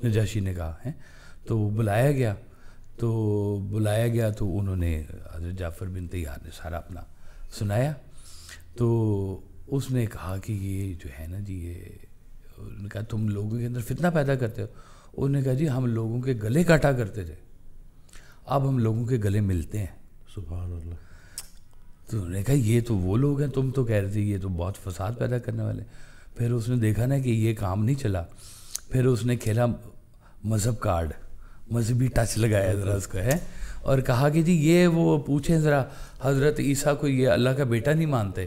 نجاشی نے کہا ہے، تو بلایا گیا تو انہوں نے حضرت جعفر بن طیار نے سارا اپنا سنایا۔ تو اس نے کہا کہ یہ جو ہے نا جی، یہ انہوں نے کہا تم لوگوں کے اندر فتنہ پیدا کرتے ہو۔ انہوں نے کہا جی ہم لوگوں کے گلے کاٹا کرتے تھے، اب ہم لوگوں کے گلے ملتے ہیں۔ سبحان اللہ۔ تو انہوں نے کہا یہ تو وہ لوگ ہیں، تم تو کہہ رہے تھے یہ تو بہت فساد پیدا کرنے والے۔ پھر اس نے دیکھا نا کہ یہ کام نہیں چلا، پھر اس نے کھیلا مذہب کارڈ، مذہبی ٹچ لگایا ذرا اس کو ہے، اور کہا کہ جی یہ وہ پوچھیں ذرا حضرت عیسیٰ کو یہ اللہ کا بیٹا نہیں مانتے؟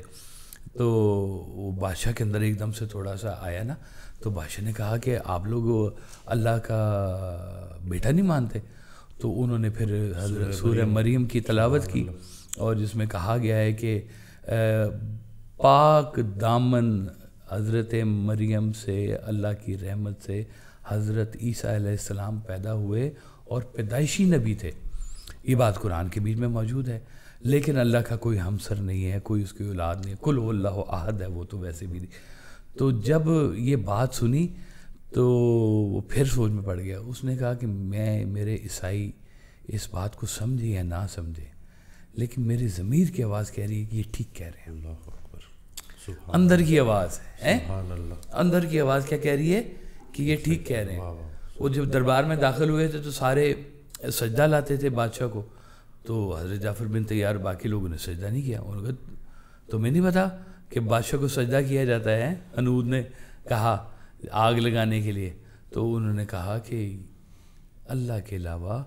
تو وہ بادشاہ کے اندر ایک دم سے تھوڑا سا آیا نا، تو بادشاہ نے کہا کہ آپ لوگ اللہ کا بیٹا نہیں مانتے؟ تو انہوں نے پھر حضرت سورہ مریم کی تلاوت کی، اور جس میں کہا گیا ہے کہ پاک دامن حضرت مریم سے اللہ کی رحمت سے حضرت عیسیٰ علیہ السلام پیدا ہوئے اور پیدائشی نبی تھے۔ یہ بات قرآن کے بیچ میں موجود ہے، لیکن اللہ کا کوئی ہمسر نہیں ہے، کوئی اس کی اولاد نہیں ہے، قل هو اللہ احد ہے وہ تو ویسے بھی نہیں۔ تو جب یہ بات سنی تو وہ پھر سوچ میں پڑ گیا، اس نے کہا کہ میرے عیسائی اس بات کو سمجھے یا نہ سمجھے، لیکن میری ضمیر کی آواز کہہ رہی ہے کہ یہ ٹھیک کہہ رہے ہیں۔ اللہ اکبر، اندر کی آواز ہے، سبحان اللہ، اندر کی آواز کیا کہہ رہی ہے کہ یہ ٹھیک کہہ رہے ہیں۔ وہ جب دربار میں داخل ہوئے تھے تو سارے سجدہ لاتے تھے بادشاہ کو، تو حضرت جعفر بن طیار باقی لوگوں نے سجدہ نہیں کیا۔ انہوں نے کہا تمہیں نہیں پتا کہ بادشاہ کو سجدہ کیا جاتا ہے؟ ہنود نے کہا آگ لگانے کے لیے، تو انہوں نے کہا کہ اللہ کے علاوہ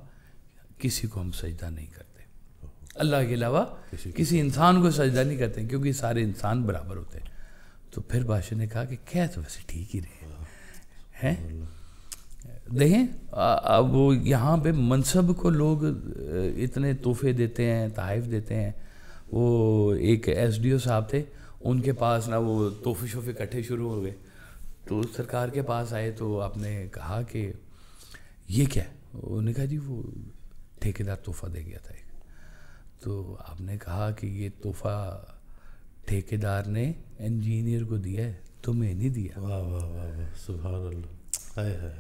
کسی کو ہم سجدہ نہیں کرتے، اللہ کے علاوہ کسی انسان کو سجدہ نہیں کرتے، کیونکہ سارے انسان برابر ہوتے ہیں۔ تو پھر بادشاہ نے کہا کہ کہہ تو ویسے ٹھیک ہی رہے ہیں۔ دیکھیں اب وہ یہاں پہ منصب کو لوگ اتنے تحفے دیتے ہیں، تحائف دیتے ہیں۔ وہ ایک ایس ڈی او صاحب تھے، ان کے پاس نا وہ تحفے شوفے اکٹھے شروع ہو گئے، تو سرکار کے پاس آئے تو آپ نے کہا کہ یہ کیا ہے؟ انہوں نے کہا جی وہ ٹھیکیدار تحفہ دے گیا تھا ایک۔ تو آپ نے کہا کہ یہ تحفہ ٹھیکیدار نے انجینئر کو دیا ہے، تمہیں نہیں دیا۔ واہ واہ واہ واہ، سبحان اللہ،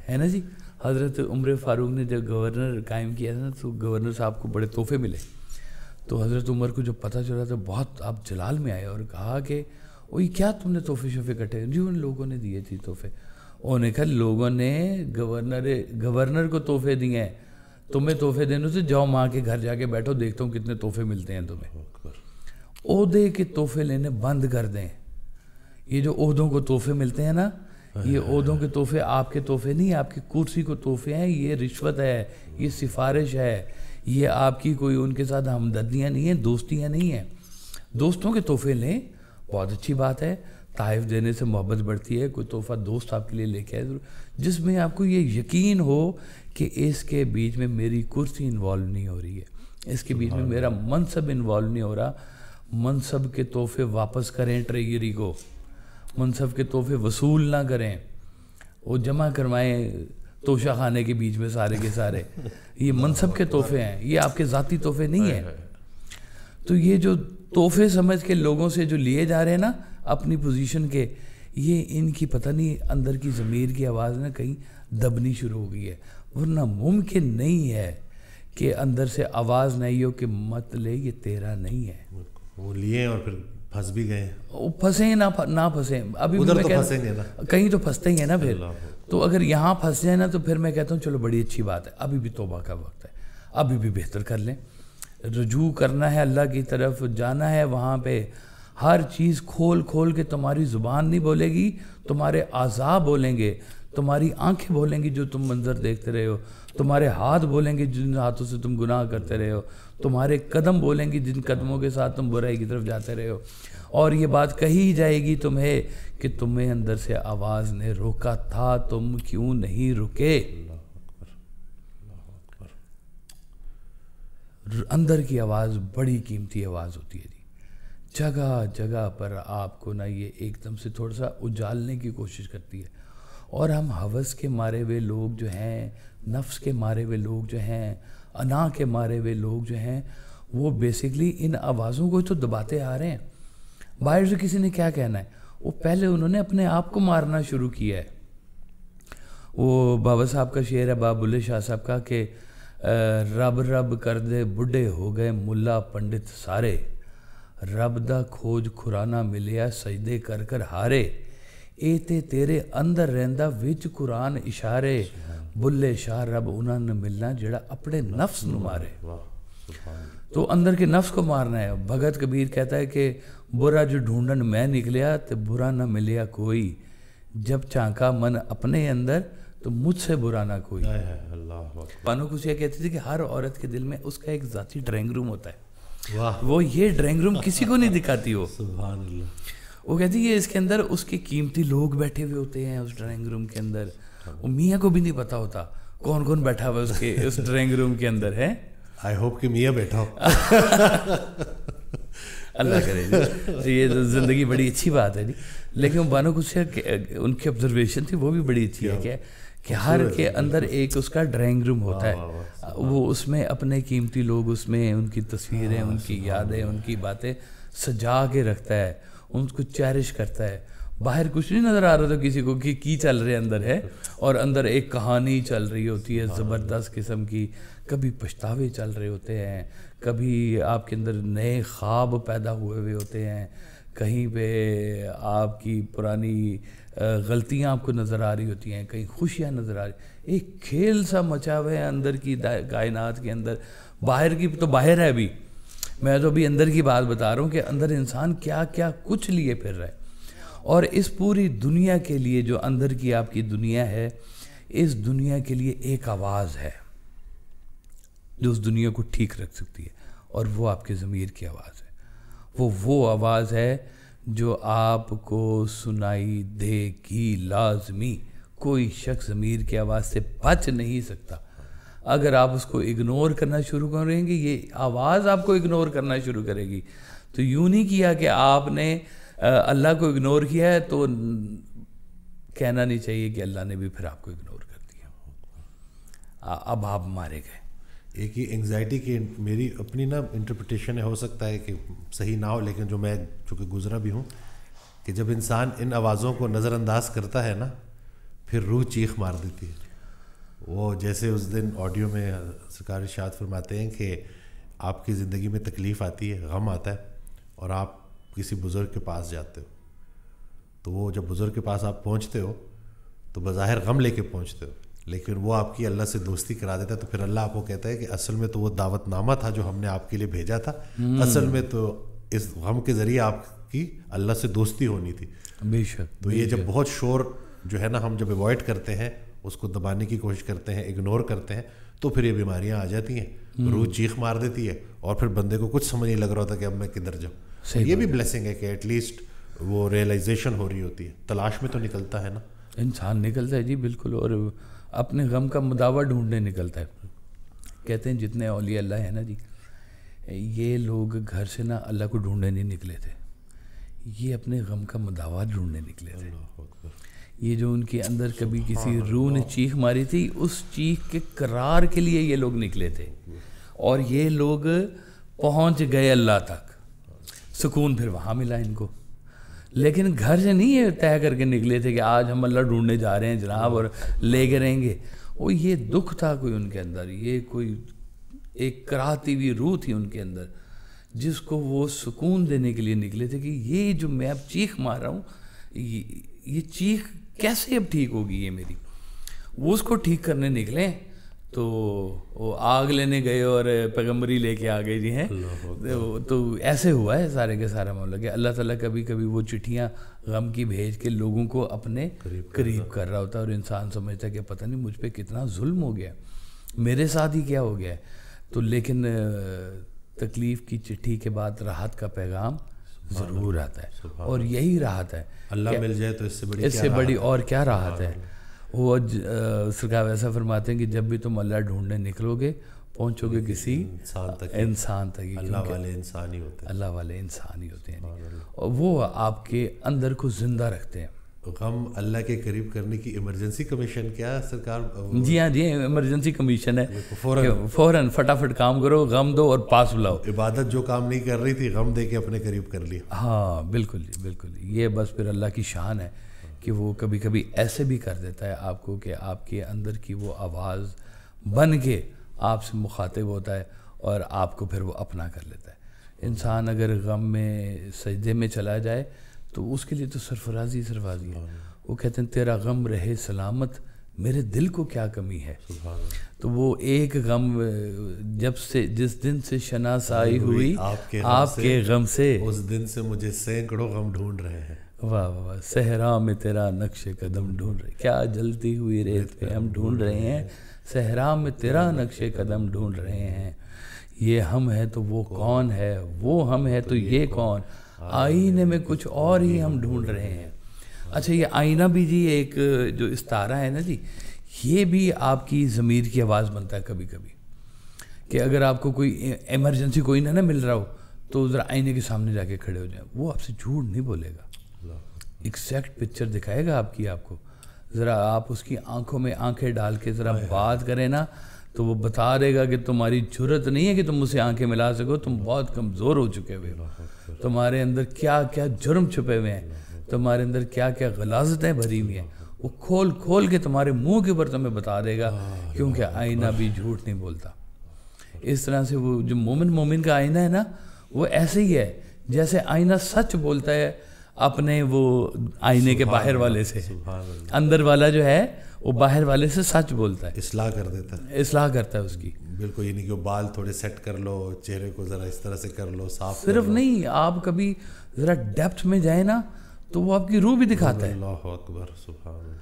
ہے نا جی۔ حضرت عمر فاروق نے جب گورنر قائم کیا تھا تو گورنر صاحب کو بڑے تحفے ملے، تو حضرت عمر کو جب پتہ چلا تو بہت آپ جلال میں آئے اور کہا کہ وہی کیا تم نے تحفے شوفے کٹے؟ جی ان لوگوں نے دیے تھے تحفے۔ انہوں نے کہا لوگوں نے گورنر کو تحفے دیے ہیں، تمہیں تحفے دینے سے جاؤ ماں کے گھر جا کے بیٹھو، دیکھتا ہوں کتنے تحفے ملتے ہیں تمہیں۔ عہدے کے تحفے لینے بند کر دیں۔ یہ جو عہدوں کو تحفے ملتے ہیں نا، یہ عہدوں کے تحفے آپ کے تحفے نہیں، آپ کی کرسی کو تحفے ہیں، یہ رشوت ہے، یہ سفارش ہے، یہ آپ کی کوئی ان کے ساتھ ہمدردیاں نہیں ہیں، دوستیاں نہیں ہیں۔ دوستوں کے تحفے لیں، بہت اچھی بات ہے، تحائف دینے سے محبت بڑھتی ہے۔ کوئی تحفہ دوست آپ کے لیے لے کے آئے جس میں آپ کو یہ یقین ہو کہ اس کے بیچ میں میری کرسی انوالو نہیں ہو رہی ہے، اس کے بیچ میں میرا منصب انوالو نہیں ہو رہا۔ منصب کے تحفے واپس کریں ٹریجری کو، منصب کے تحفے وصول نہ کریں، وہ جمع کروائیں توشہ خانے کے بیچ میں سارے کے سارے۔ یہ منصب کے تحفے ہیں، یہ آپ کے ذاتی تحفے نہیں ہیں۔ تو یہ جو تحفے سمجھ کے لوگوں سے جو لیے جا رہے ہیں نا اپنی پوزیشن کے، یہ ان کی پتہ نہیں اندر کی ضمیر کی آواز نا کہیں دبنی شروع ہو گئی ہے، ورنہ ممکن نہیں ہے کہ اندر سے آواز نہیں ہو کہ مت لے، یہ تیرا نہیں ہے۔ وہ لیے اور پھر پھنس بھی گئے، پھنسیں نہ پھنسیں، ابھی ادھر تو پھنسیں گے نا، کہیں تو پھنستے ہی ہیں نا پھر۔ تو اگر یہاں پھنس جائے نا تو پھر میں کہتا ہوں چلو بڑی اچھی بات ہے، ابھی بھی توبہ کا وقت ہے، ابھی بھی بہتر کر لیں، رجوع کرنا ہے اللہ کی طرف، جانا ہے وہاں پہ۔ ہر چیز کھول کھول کے تمہاری زبان نہیں بولے گی، تمہارے اعضاء بولیں گے، تمہاری آنکھیں بولیں گی جو تم منظر دیکھتے رہے ہو، تمہارے ہاتھ بولیں گے جن ہاتھوں سے تم گناہ کرتے رہے ہو، تمہارے قدم بولیں گی جن قدموں کے ساتھ تم برائی کی طرف جاتے رہے ہو، اور یہ بات کہی جائے گی تمہیں کہ تمہیں اندر سے آواز نے روکا تھا، تم کیوں نہیں رکے۔ اندر کی آواز بڑی قیمتی آواز ہوتی ہے جی۔ جگہ جگہ پر آپ کو نا یہ ایک دم سے تھوڑا سا اجالنے کی کوشش کرتی ہے، اور ہم ہوس کے مارے ہوئے لوگ جو ہیں، نفس کے مارے ہوئے لوگ جو ہیں، انا کے مارے ہوئے لوگ جو ہیں، وہ بیسکلی ان آوازوں کو تو دباتے آ رہے ہیں۔ باہر سے کسی نے کیا کہنا ہے، وہ پہلے انہوں نے اپنے آپ کو مارنا شروع کیا ہے۔ وہ بابا صاحب کا شعر ہے، بابا بلے شاہ صاحب کا، کہ رب رب کر دے بڈھے ہو گئے ملا پنڈت سارے، رب دا کھوج کھرانا ملیا سجدے کر کر ہارے، اے تے تیرے اندر رہندا وچ قرآن اشارے، بلے شاہ رب انہاں نے ملنا جڑا اپنے نفس نو مارے۔ تو اندر کے نفس کو مارنا ہے۔ بھگت کبیر کہتا ہے کہ برا جو ڈھونڈن میں نکلیا تے برا نہ ملیا کوئی، جب چانکا من اپنے اندر تو مجھ سے برا نہ کوئی. اللہ بانو قدسیہ کہتی تھی کہ ہر عورت کے دل میں اس کا ایک ذاتی ڈرائنگ روم ہوتا ہے. واہ وہ یہ ڈرائنگ روم کسی کو نہیں دکھاتی. وہ سبحان اللہ. وہ کہتی ہے اس کے اندر اس کے قیمتی لوگ بیٹھے ہوئے ہوتے ہیں اس ڈرائنگ روم کے اندر. وہ میاں کو بھی نہیں پتا ہوتا کون کون بیٹھا ہوا اس کے اس ڈرائنگ روم کے اندر ہے. آئی ہوپ کہ میاں بیٹھا ہو. اللہ کرے جی. یہ زندگی بڑی اچھی بات ہے جی. لیکن بانو قدسیہ ان کی آبزرویشن تھی وہ بھی بڑی اچھی ہے کہ ہر کے اندر ایک اس کا ڈرائنگ روم ہوتا ہے. وہ اس میں اپنے قیمتی لوگ اس میں ان کی تصویریں ان کی یادیں ان کی باتیں سجا کے رکھتا ہے, ان کو چیرش کرتا ہے. باہر کچھ نہیں نظر آ رہا تھا کسی کو کہ کی چل رہے اندر ہے, اور اندر ایک کہانی چل رہی ہوتی ہے زبردست قسم کی. کبھی پچھتاوے چل رہے ہوتے ہیں, کبھی آپ کے اندر نئے خواب پیدا ہوئے ہوتے ہیں, کہیں پہ آپ کی پرانی غلطیاں آپ کو نظر آ رہی ہوتی ہیں, کہیں خوشیاں نظر آ رہی. ایک کھیل سا مچا ہوا ہے اندر کی کائنات کے اندر. باہر کی تو باہر ہے ابھی, میں تو ابھی اندر کی بات بتا رہا ہوں کہ اندر انسان کیا کیا کچھ لیے پھر رہا ہے. اور اس پوری دنیا کے لیے جو اندر کی آپ کی دنیا ہے, اس دنیا کے لیے ایک آواز ہے جو اس دنیا کو ٹھیک رکھ سکتی ہے, اور وہ آپ کے ضمیر کی آواز ہے. وہ آواز ہے جو آپ کو سنائی دے گی لازمی. کوئی شخص ضمیر کی آواز سے بچ نہیں سکتا. اگر آپ اس کو اگنور کرنا شروع کریں گے, یہ آواز آپ کو اگنور کرنا شروع کرے گی. تو یوں نہیں کیا کہ آپ نے اللہ کو اگنور کیا ہے تو کہنا نہیں چاہیے کہ اللہ نے بھی پھر آپ کو اگنور کر دیا, اب آپ مارے گئے. ایک ہی انگزائٹی کی میری اپنی نا انٹرپریٹیشن ہے, ہو سکتا ہے کہ صحیح نہ ہو, لیکن جو میں چونکہ گزرا بھی ہوں کہ جب انسان ان آوازوں کو نظر انداز کرتا ہے نا, پھر روح چیخ مار دیتی ہے. وہ جیسے اس دن آڈیو میں سرکار ارشاد فرماتے ہیں کہ آپ کی زندگی میں تکلیف آتی ہے, غم آتا ہے, اور آپ کسی بزرگ کے پاس جاتے ہو, تو وہ جب بزرگ کے پاس آپ پہنچتے ہو تو بظاہر غم لے کے پہنچتے ہو, لیکن وہ آپ کی اللہ سے دوستی کرا دیتا ہے. تو پھر اللہ آپ کو کہتا ہے کہ اصل میں تو وہ دعوت نامہ تھا جو ہم نے آپ کے لیے بھیجا تھا, اصل میں تو اس غم کے ذریعے آپ کی اللہ سے دوستی ہونی تھی. بے شک. تو یہ جب بہت شور جو ہے نا ہم جب اوائڈ کرتے ہیں, اس کو دبانے کی کوشش کرتے ہیں, اگنور کرتے ہیں, تو پھر یہ بیماریاں آ جاتی ہیں, روح چیخ مار دیتی ہے, اور پھر بندے کو کچھ سمجھ نہیں لگ رہا ہوتا کہ اب میں کدھر جاؤں. یہ بھی بلیسنگ ہے کہ ایٹ لیسٹ وہ ریئلائزیشن ہو رہی ہوتی ہے. تلاش میں تو نکلتا ہے نا انسان, نکلتا ہے جی بالکل, اور اپنے غم کا مداوع ڈھونڈنے نکلتا ہے. کہتے ہیں جتنے اولیاء اللہ ہیں نا جی, یہ لوگ گھر سے نا اللہ کو ڈھونڈنے نہیں نکلے تھے, یہ اپنے غم کا مداوع ڈھونڈنے نکلے تھے. یہ جو ان کے اندر کبھی کسی روح نے چیخ ماری تھی, اس چیخ کے قرار کے لیے یہ لوگ نکلے تھے, اور یہ لوگ پہنچ گئے اللہ تک. سکون پھر وہاں ملا ان کو, لیکن گھر سے نہیں یہ طے کر کے نکلے تھے کہ آج ہم اللہ ڈھونڈنے جا رہے ہیں جناب اور لے کے رہیں گے. وہ یہ دکھ تھا کوئی ان کے اندر, یہ کوئی ایک کراہتی ہوئی روح تھی ان کے اندر, جس کو وہ سکون دینے کے لیے نکلے تھے کہ یہ جو میں اب چیخ مار رہا ہوں, یہ چیخ کیسے اب ٹھیک ہوگی یہ میری. وہ اس کو ٹھیک کرنے نکلے تو وہ آگ لینے گئے اور پیغمبری لے کے آ گئے جی ہیں. تو ایسے ہوا ہے سارے کے سارا معاملہ کہ اللہ تعالیٰ کبھی کبھی وہ چٹھیاں غم کی بھیج کے لوگوں کو اپنے قریب کر رہا ہوتا ہے, اور انسان سمجھتا ہے کہ پتہ نہیں مجھ پہ کتنا ظلم ہو گیا, میرے ساتھ ہی کیا ہو گیا ہے. تو لیکن تکلیف کی چٹھی کے بعد راحت کا پیغام ضرور آتا ہے, اور یہی راحت ہے. اللہ مل جائے تو اس سے بڑی اور کیا راحت ہے. وہ سرکار ایسا فرماتے ہیں کہ جب بھی تم اللہ ڈھونڈنے نکلو گے پہنچو گے کسی انسان تک. اللہ والے انسان ہی ہوتے ہیں, اللہ والے انسان ہی ہوتے ہیں, اور وہ آپ کے اندر کو زندہ رکھتے ہیں. غم اللہ کے قریب کرنے کی ایمرجنسی کمیشن کیا سرکار؟ جی ہاں جی, ایمرجنسی کمیشن ہے, فوراً فٹافٹ کام کرو, غم دو اور پاس بلاؤ. عبادت جو کام نہیں کر رہی تھی غم دے کے اپنے قریب کر لیا. ہاں بالکل جی بالکل. یہ بس پھر اللہ کی شان ہے کہ وہ کبھی کبھی ایسے بھی کر دیتا ہے آپ کو کہ آپ کے اندر کی وہ آواز بن کے آپ سے مخاطب ہوتا ہے, اور آپ کو پھر وہ اپنا کر لیتا ہے. انسان اگر غم میں سجدے میں چلا جائے تو اس کے لیے تو سرفرازی ہے. وہ کہتے ہیں تیرا غم رہے سلامت, میرے دل کو کیا کمی ہے. تو وہ ایک غم جب سے جس دن سے شناسائی ہوئی آپ کے غم سے, اس دن سے مجھے سینکڑوں غم ڈھونڈ رہے ہیں. واہ واہ، صحرا میں تیرا نقش قدم ڈھونڈ رہے، کیا جلتی ہوئی ریت پہ ہم ڈھونڈ رہے ہیں، صحرا میں تیرا نقش قدم ڈھونڈ رہے ہیں، یہ ہم ہے تو وہ کون ہے، وہ ہم ہے تو یہ کون، آئینے میں کچھ اور ہی ہم ڈھونڈ رہے ہیں۔ اچھا یہ آئینہ بھی جی ایک جو استارہ ہے نا جی، یہ بھی آپ کی ضمیر کی آواز بنتا ہے کبھی کبھی، کہ اگر آپ کو کوئی ایمرجنسی کوئی نہ مل رہا ہو تو ذرا آئینے کے سامنے جا کے کھڑے ہو جائیں، وہ آپ سے جھوٹ نہیں بولے گا، ایگزیکٹ پکچر دکھائے گا آپ کو، ذرا آپ اس کی آنکھوں میں آنکھیں ڈال کے ذرا بات کریں نا تو وہ بتا دے گا کہ تمہاری جرت نہیں ہے کہ تم مجھ سے آنکھیں ملا سکو، تم بہت کمزور ہو چکے ہوئے ہو، تمہارے اندر کیا کیا جرم چھپے ہوئے ہیں، تمہارے اندر کیا کیا غلاظتیں بھری ہوئی ہیں، وہ کھول کھول کے تمہارے منہ کے اوپر تمہیں بتا دے گا، کیونکہ آئینہ بھی جھوٹ نہیں بولتا۔ اس طرح سے وہ جو مومن کا آئینہ ہے نا، وہ ایسے ہی ہے جیسے آئینہ سچ بولتا ہے اپنے وہ آئینے کے باہر والے سے، اندر والا جو ہے وہ باہر والے سے سچ بولتا ہے، اصلاح کر دیتا ہے، اصلاح کرتا ہے اس کی، بالکل، یہ نہیں کہ بال تھوڑے سیٹ کر لو، چہرے کو ذرا اس طرح سے کر لو، صاف صرف نہیں، آپ کبھی ذرا ڈیپتھ میں جائیں نا تو وہ آپ کی روح بھی دکھاتا ہے۔ اللہ اکبر، سبحان اللہ۔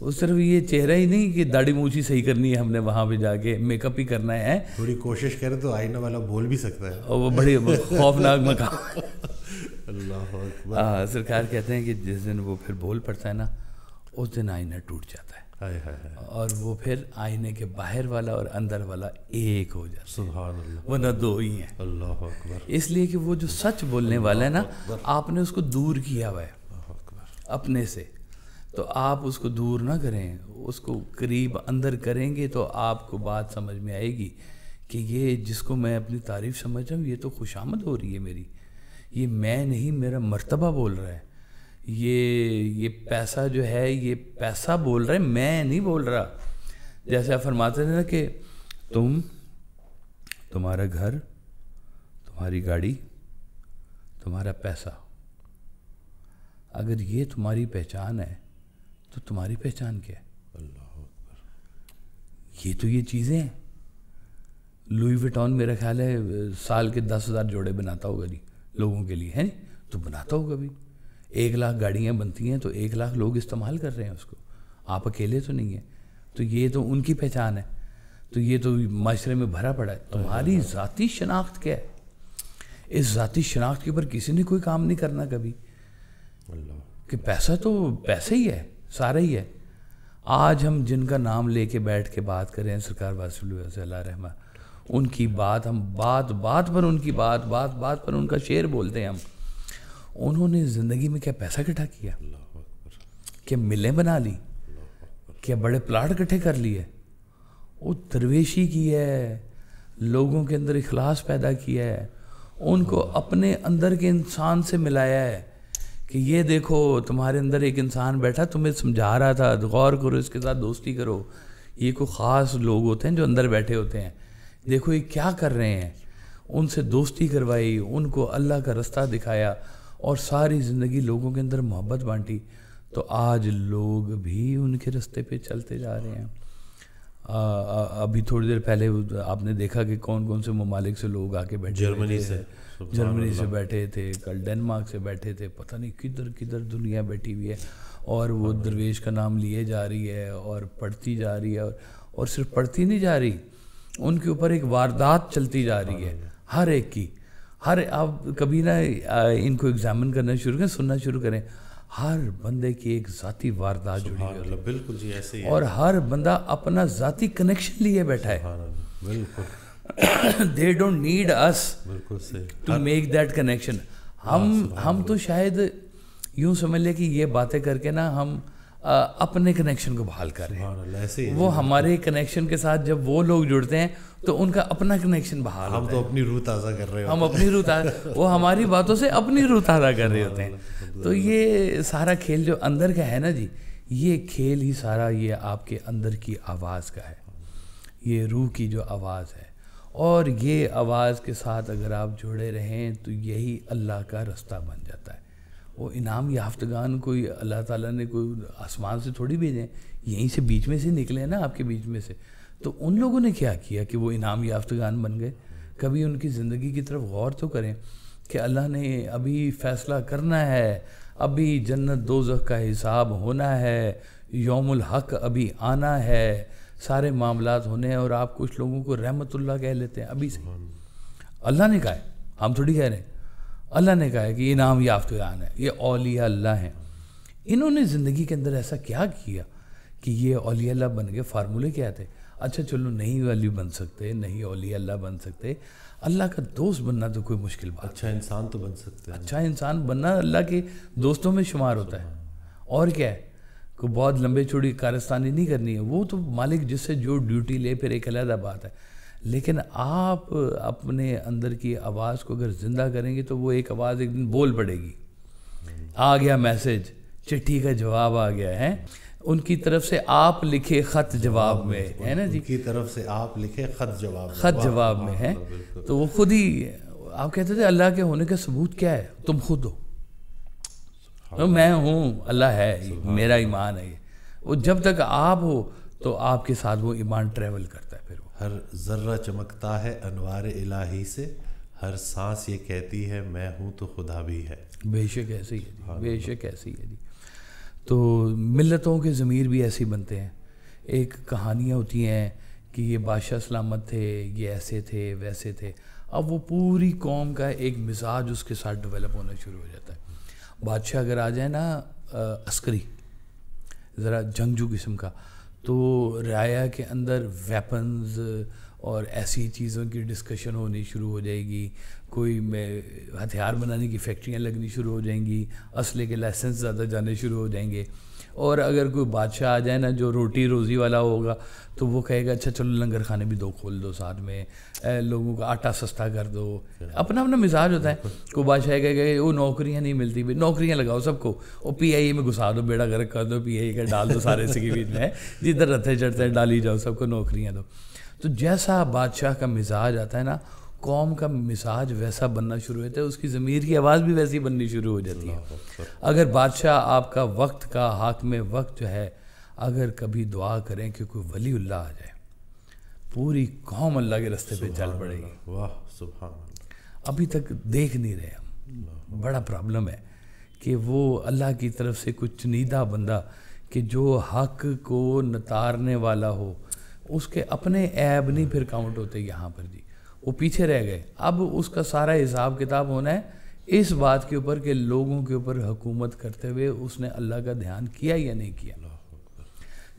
وہ صرف یہ چہرہ ہی نہیں کہ داڑھی مونچھی صحیح کرنی ہے ہم نے وہاں پہ جا کے میک اپ ہی کرنا ہے، تھوڑی کوشش کرے تو آئینہ والا بول بھی سکتا ہے، اور وہ بڑی خوفناک مقام۔ اللہ اکبر۔ سرکار کہتے ہیں کہ جس دن وہ پھر بول پڑتا ہے نا، اس دن آئینہ ٹوٹ جاتا ہے، اور وہ پھر آئینے کے باہر والا اور اندر والا ایک ہو جاتا ہے، سبحان اللہ، ورنہ دو ہی ہیں۔ اللہ اکبر۔ اس لیے کہ وہ جو سچ بولنے والا ہے نا، آپ نے اس کو دور کیا ہوا ہے اپنے سے، تو آپ اس کو دور نہ کریں، اس کو قریب اندر کریں گے تو آپ کو بات سمجھ میں آئے گی کہ یہ جس کو میں اپنی تعریف سمجھ رہا ہوں، یہ تو خوشامد ہو رہی ہے میری، یہ میں نہیں، میرا مرتبہ بول رہا ہے، یہ پیسہ جو ہے یہ پیسہ بول رہا ہے، میں نہیں بول رہا۔ جیسے آپ فرماتے ہیں نا کہ تمہارا گھر، تمہاری گاڑی، تمہارا پیسہ، اگر یہ تمہاری پہچان ہے تو تمہاری پہچان کیا ہے؟ اللہ اکبر۔ یہ تو یہ چیزیں ہیں۔ لوئی وٹون میرا خیال ہے سال کے 10,000 جوڑے بناتا ہوگا جی لوگوں کے لیے، ہے نا، تو بناتا ہوگا بھی، 1,00,000 گاڑیاں بنتی ہیں تو 1,00,000 لوگ استعمال کر رہے ہیں اس کو، آپ اکیلے تو نہیں ہیں، تو یہ تو ان کی پہچان ہے، تو یہ تو معاشرے میں بھرا پڑا ہے۔ تمہاری ذاتی شناخت کیا ہے؟ اس ذاتی شناخت کے اوپر کسی نے کوئی کام نہیں کرنا کبھی، کہ پیسہ تو پیسہ ہی ہے، سارا ہی ہے۔ آج ہم جن کا نام لے کے بیٹھ کے بات کریں، سرکار واصل اللہ علیہ رحمہ، ان کی بات ہم بات پر ان کی بات پر ان کا شعر بولتے ہیں ہم۔ انہوں نے زندگی میں کیا پیسہ اکٹھا کیا، کیا ملیں بنا لی، کیا بڑے پلاٹ اکٹھے کر لیے، وہ درویشی کی ہے، لوگوں کے اندر اخلاص پیدا کیا ہے، ان کو اپنے اندر کے انسان سے ملایا ہے کہ یہ دیکھو تمہارے اندر ایک انسان بیٹھا، تمہیں سمجھا رہا تھا، غور کرو، اس کے ساتھ دوستی کرو، یہ کوئی خاص لوگ ہوتے ہیں جو اندر بیٹھے ہوتے ہیں، دیکھو یہ کیا کر رہے ہیں، ان سے دوستی کروائی، ان کو اللہ کا رستہ دکھایا، اور ساری زندگی لوگوں کے اندر محبت بانٹی، تو آج لوگ بھی ان کے رستے پہ چلتے جا رہے ہیں۔ ابھی تھوڑی دیر پہلے آپ نے دیکھا کہ کون کون سے ممالک سے لوگ آ کے بیٹھے، جرمنی سے بیٹھے تھے، کل ڈنمارک سے بیٹھے تھے، پتہ نہیں کدھر کدھر دنیا بیٹھی ہوئی ہے، اور وہ درویش کا نام لیے جا رہی ہے اور پڑھتی جا رہی ہے، اور صرف پڑھتی نہیں جا رہی، ان کے اوپر ایک واردات چلتی جا رہی ہے، ہر ایک کی، آپ کبھی نہ ان کو ایگزامن کرنا شروع کریں، سننا شروع کریں، ہر بندے کی ایک ذاتی واردات جڑی ہوئی ہے، بالکل جی ایسے ہی ہے، اور ہر بندہ اپنا ذاتی کنیکشن لیے بیٹھا ہے، بالکل they don't need us بالکل صحیح to make that connection۔ ہم تو شاید یوں سمجھ لیں کہ یہ باتیں کر کے نا ہم اپنے کنیکشن کو بحال کر رہے ہیں، وہ ہمارے کنیکشن کے ساتھ جب وہ لوگ جڑتے ہیں تو ان کا اپنا کنیکشن بحال ہوتا ہے، ہم تو اپنی روح تازہ کر رہے ہیں، ہم اپنی روح تازہ، وہ ہماری باتوں سے اپنی روح تازہ کر رہے ہوتے ہیں۔ تو یہ سارا کھیل جو اندر کا ہے نا جی، یہ کھیل ہی سارا یہ آپ کے اندر کی آواز کا ہے، یہ روح کی جو آواز ہے، اور یہ آواز کے ساتھ اگر آپ جڑے رہیں تو یہی اللہ کا رستہ بن جاتا ہے۔ وہ انعام یافتگان کوئی اللہ تعالیٰ نے کوئی آسمان سے تھوڑی بھیجے، یہیں سے بیچ میں سے نکلے نا، آپ کے بیچ میں سے، تو ان لوگوں نے کیا کیا کہ وہ انعام یافتگان بن گئے؟ کبھی ان کی زندگی کی طرف غور تو کریں کہ اللہ نے ابھی فیصلہ کرنا ہے، ابھی جنت دوزخ کا حساب ہونا ہے، یوم الحق ابھی آنا ہے، سارے معاملات ہونے ہیں، اور آپ کچھ لوگوں کو رحمت اللہ کہہ لیتے ہیں ابھی سے. اللہ نے کہا ہے، ہم تھوڑی کہہ رہے ہیں. اللہ نے کہا ہے کہ انعام یافتگان ہے، یہ اولیاء اللہ ہیں. انہوں نے زندگی کے اندر ایسا کیا کیا کہ یہ اولیاء اللہ بن گئے؟ فارمولے کیا تھے؟ اچھا چلو نہیں ولی بن سکتے، نہیں اولیاء اللہ بن سکتے، اللہ کا دوست بننا تو کوئی مشکل بات. اچھا انسان تو بن سکتے ہیں. اچھا انسان بننا اللہ کے دوستوں میں شمار ہوتا ہے. اور کیا ہے، کوئی بہت لمبے چوڑی کارستانی نہیں کرنی ہے، وہ تو مالک جس سے جو ڈیوٹی لے پھر ایک علیحدہ بات ہے. لیکن آپ اپنے اندر کی آواز کو اگر زندہ کریں گے تو وہ ایک آواز ایک دن بول پڑے گی. آ گیا میسج، چٹھی کا جواب آ گیا ہے ان کی طرف سے، آپ لکھے خط جواب میں ہے نا جی، کی طرف سے آپ لکھے خط جواب میں ہے. تو وہ خود ہی آپ کہتے تھے اللہ کے ہونے کا ثبوت کیا ہے؟ تم خود ہو. میں ہوں، اللہ ہے، میرا ایمان ہے یہ. وہ جب تک آپ ہو تو آپ کے ساتھ وہ ایمان ٹریول کرتا ہے. پھر وہ ہر ذرہ چمکتا ہے انوار الہی سے، ہر سانس یہ کہتی ہے میں ہوں تو خدا بھی ہے. بے شک ایسے ہی ہے جی، بے شک ایسے ہی ہے جی. تو ملتوں کے ضمیر بھی ایسے ہی بنتے ہیں. ایک کہانیاں ہوتی ہیں کہ یہ بادشاہ سلامت تھے، یہ ایسے تھے ویسے تھے. اب وہ پوری قوم کا ایک مزاج اس کے ساتھ ڈیولپ ہونا شروع ہو جاتا ہے. بادشاہ اگر آ جائے نا عسکری، ذرا جنگجو قسم کا، تو رعایا کے اندر ویپنز اور ایسی چیزوں کی ڈسکشن ہونی شروع ہو جائے گی. کوئی ہتھیار بنانے کی فیکٹریاں لگنی شروع ہو جائیں گی، اسلحے کے لائسنس زیادہ جانے شروع ہو جائیں گے. اور اگر کوئی بادشاہ آ جائے نا جو روٹی روزی والا ہوگا تو وہ کہے گا اچھا چلو لنگر خانے بھی 2 کھول دو ساتھ میں، لوگوں کا آٹا سستا کر دو. اپنا اپنا مزاج ہوتا ہے. کوئی بادشاہ کہے گا وہ نوکریاں نہیں ملتی، بھائی نوکریاں لگاؤ سب کو، اور پی آئی اے میں گھسا دو، بیڑا گرک کر دو، پی آئی اے کا ڈال دو سارے سکیویت میں، جدھر رتھے چڑھتے ہیں ڈالی جاؤ، سب کو نوکریاں دو. تو جیسا بادشاہ کا مزاج آتا ہے نا، قوم کا مزاج ویسا بننا شروع ہوتا ہے، اس کی ضمیر کی آواز بھی ویسی بننی شروع ہو جاتی ہے. اگر بادشاہ آپ کا وقت کا حاکم وقت جو ہے، اگر کبھی دعا کریں کہ کوئی ولی اللہ آ جائے، پوری قوم اللہ کے راستے پہ چل پڑے گی. واہ سبحان اللہ. ابھی تک دیکھ نہیں رہے ہم. بڑا پرابلم ہے کہ وہ اللہ کی طرف سے کچھ چنیدہ بندہ کہ جو حق کو نتارنے والا ہو، اس کے اپنے عیب نہیں پھر کاؤنٹ ہوتے یہاں پر جی، وہ پیچھے رہ گئے. اب اس کا سارا حساب کتاب ہونا ہے اس بات کے اوپر کہ لوگوں کے اوپر حکومت کرتے ہوئے اس نے اللہ کا دھیان کیا یا نہیں کیا.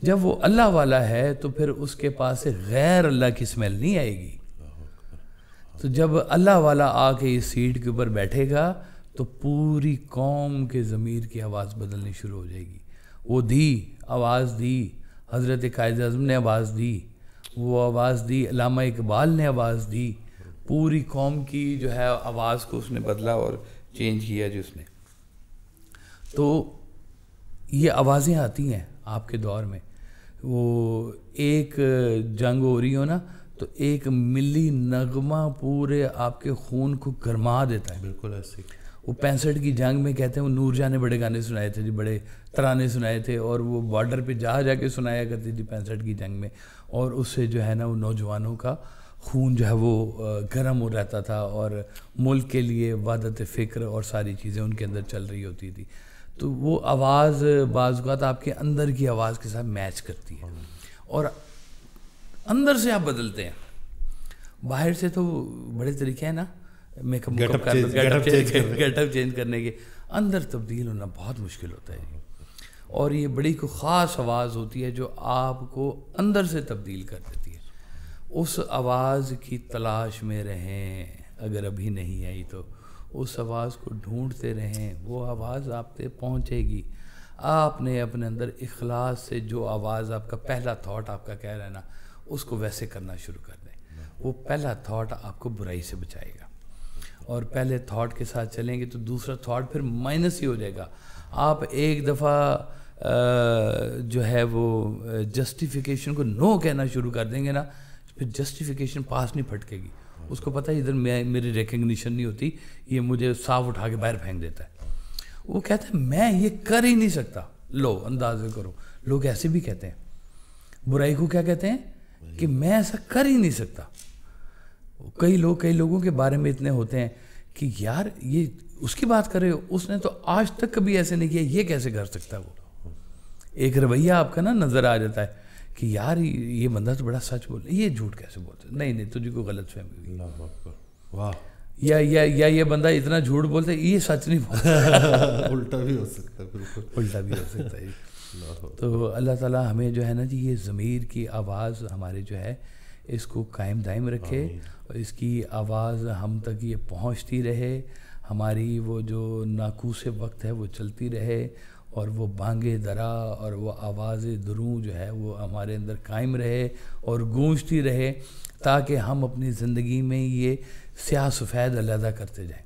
جب وہ اللہ والا ہے تو پھر اس کے پاس سے غیر اللہ کی اسمیل نہیں آئے گی. تو جب اللہ والا آ کے اس سیٹ کے اوپر بیٹھے گا تو پوری قوم کے ضمیر کی آواز بدلنی شروع ہو جائے گی. وہ آواز دی، حضرت قائد اعظم نے آواز دی، وہ آواز دی، علامہ اقبال نے آواز دی. پوری قوم کی جو ہے آواز کو اس نے بدلا اور چینج کیا جس نے. تو یہ آوازیں آتی ہیں آپ کے دور میں. وہ ایک جنگ ہو رہی ہو نا تو ایک ملی نغمہ پورے آپ کے خون کو گرما دیتا ہے. بالکل ایسے. وہ 65 کی جنگ میں کہتے ہیں وہ نور جان نے بڑے گانے سنائے تھے جی، بڑے ترانے سنائے تھے، اور وہ بارڈر پہ جا کے سنایا کرتی تھی 65 کی جنگ میں. اور اس سے جو ہے نا وہ نوجوانوں کا خون جو ہے وہ گرم ہو رہتا تھا، اور ملک کے لیے وحدت فکر اور ساری چیزیں ان کے اندر چل رہی ہوتی تھی. تو وہ آواز بعض اوقات آپ کے اندر کی آواز کے ساتھ میچ کرتی ہے، اور اندر سے آپ بدلتے ہیں. باہر سے تو بڑے طریقے ہیں نا، make up get up change کرنے کے، اندر تبدیل ہونا بہت مشکل ہوتا ہے. اور یہ بڑی کوئی خاص آواز ہوتی ہے جو آپ کو اندر سے تبدیل کر دیتی ہے. اس آواز کی تلاش میں رہیں، اگر ابھی نہیں آئی تو اس آواز کو ڈھونڈتے رہیں، وہ آواز آپ تک پہنچے گی. آپ نے اپنے اندر اخلاص سے جو آواز آپ کا پہلا تھاٹ آپ کا کہہ رہا ہے نا، اس کو ویسے کرنا شروع کر دیں. وہ پہلا تھاٹ آپ کو برائی سے بچائے گا، اور پہلے تھاٹ کے ساتھ چلیں گے تو دوسرا تھاٹ پھر مائنس ہی ہو جائے گا. آپ ایک دفعہ جو ہے وہ جسٹیفیکیشن کو نو کہنا شروع کر دیں گے نا، پھر جسٹیفیکیشن پاس نہیں پھٹکے گی. اس کو پتہ ہے ادھر میری ریکگنیشن نہیں ہوتی، یہ مجھے صاف اٹھا کے باہر پھینک دیتا ہے. وہ کہتا ہے میں یہ کر ہی نہیں سکتا. لو اندازے کرو، لوگ ایسے بھی کہتے ہیں برائی کو، کیا کہتے ہیں کہ میں ایسا کر ہی نہیں سکتا. کئی لوگوں کے بارے میں اتنے ہوتے ہیں کہ یار یہ اس کی بات کرے ہو, اس نے تو آج تک کبھی ایسے نہیں کیا, یہ کیسے کر سکتا ہے وہ. ایک رویہ آپ کا نا نظر آ جاتا ہے کہ یار یہ بندہ تو بڑا سچ بول رہا ہے, یہ جھوٹ کیسے بولتا ہے, نہیں تجھے کوئی غلط فہمی ہوئی. اللہ اکبر, واہ. یا یہ بندہ اتنا جھوٹ بولتا ہے, یہ سچ نہیں بولتا. الٹا بھی ہو سکتا ہے, بالکل الٹا بھی ہو سکتا ہے. تو اللہ تعالیٰ ہمیں جو ہے نا جی یہ ضمیر کی آواز ہمارے جو ہے اس کو قائم دائم رکھے, اور اس کی آواز ہم تک یہ پہنچتی رہے, ہماری وہ جو ناقوس وقت ہے وہ چلتی رہے, اور وہ بانگے درا اور وہ آواز دروں جو ہے وہ ہمارے اندر قائم رہے اور گونجتی رہے, تاکہ ہم اپنی زندگی میں یہ سیاہ سفید علیحدہ کرتے جائیں.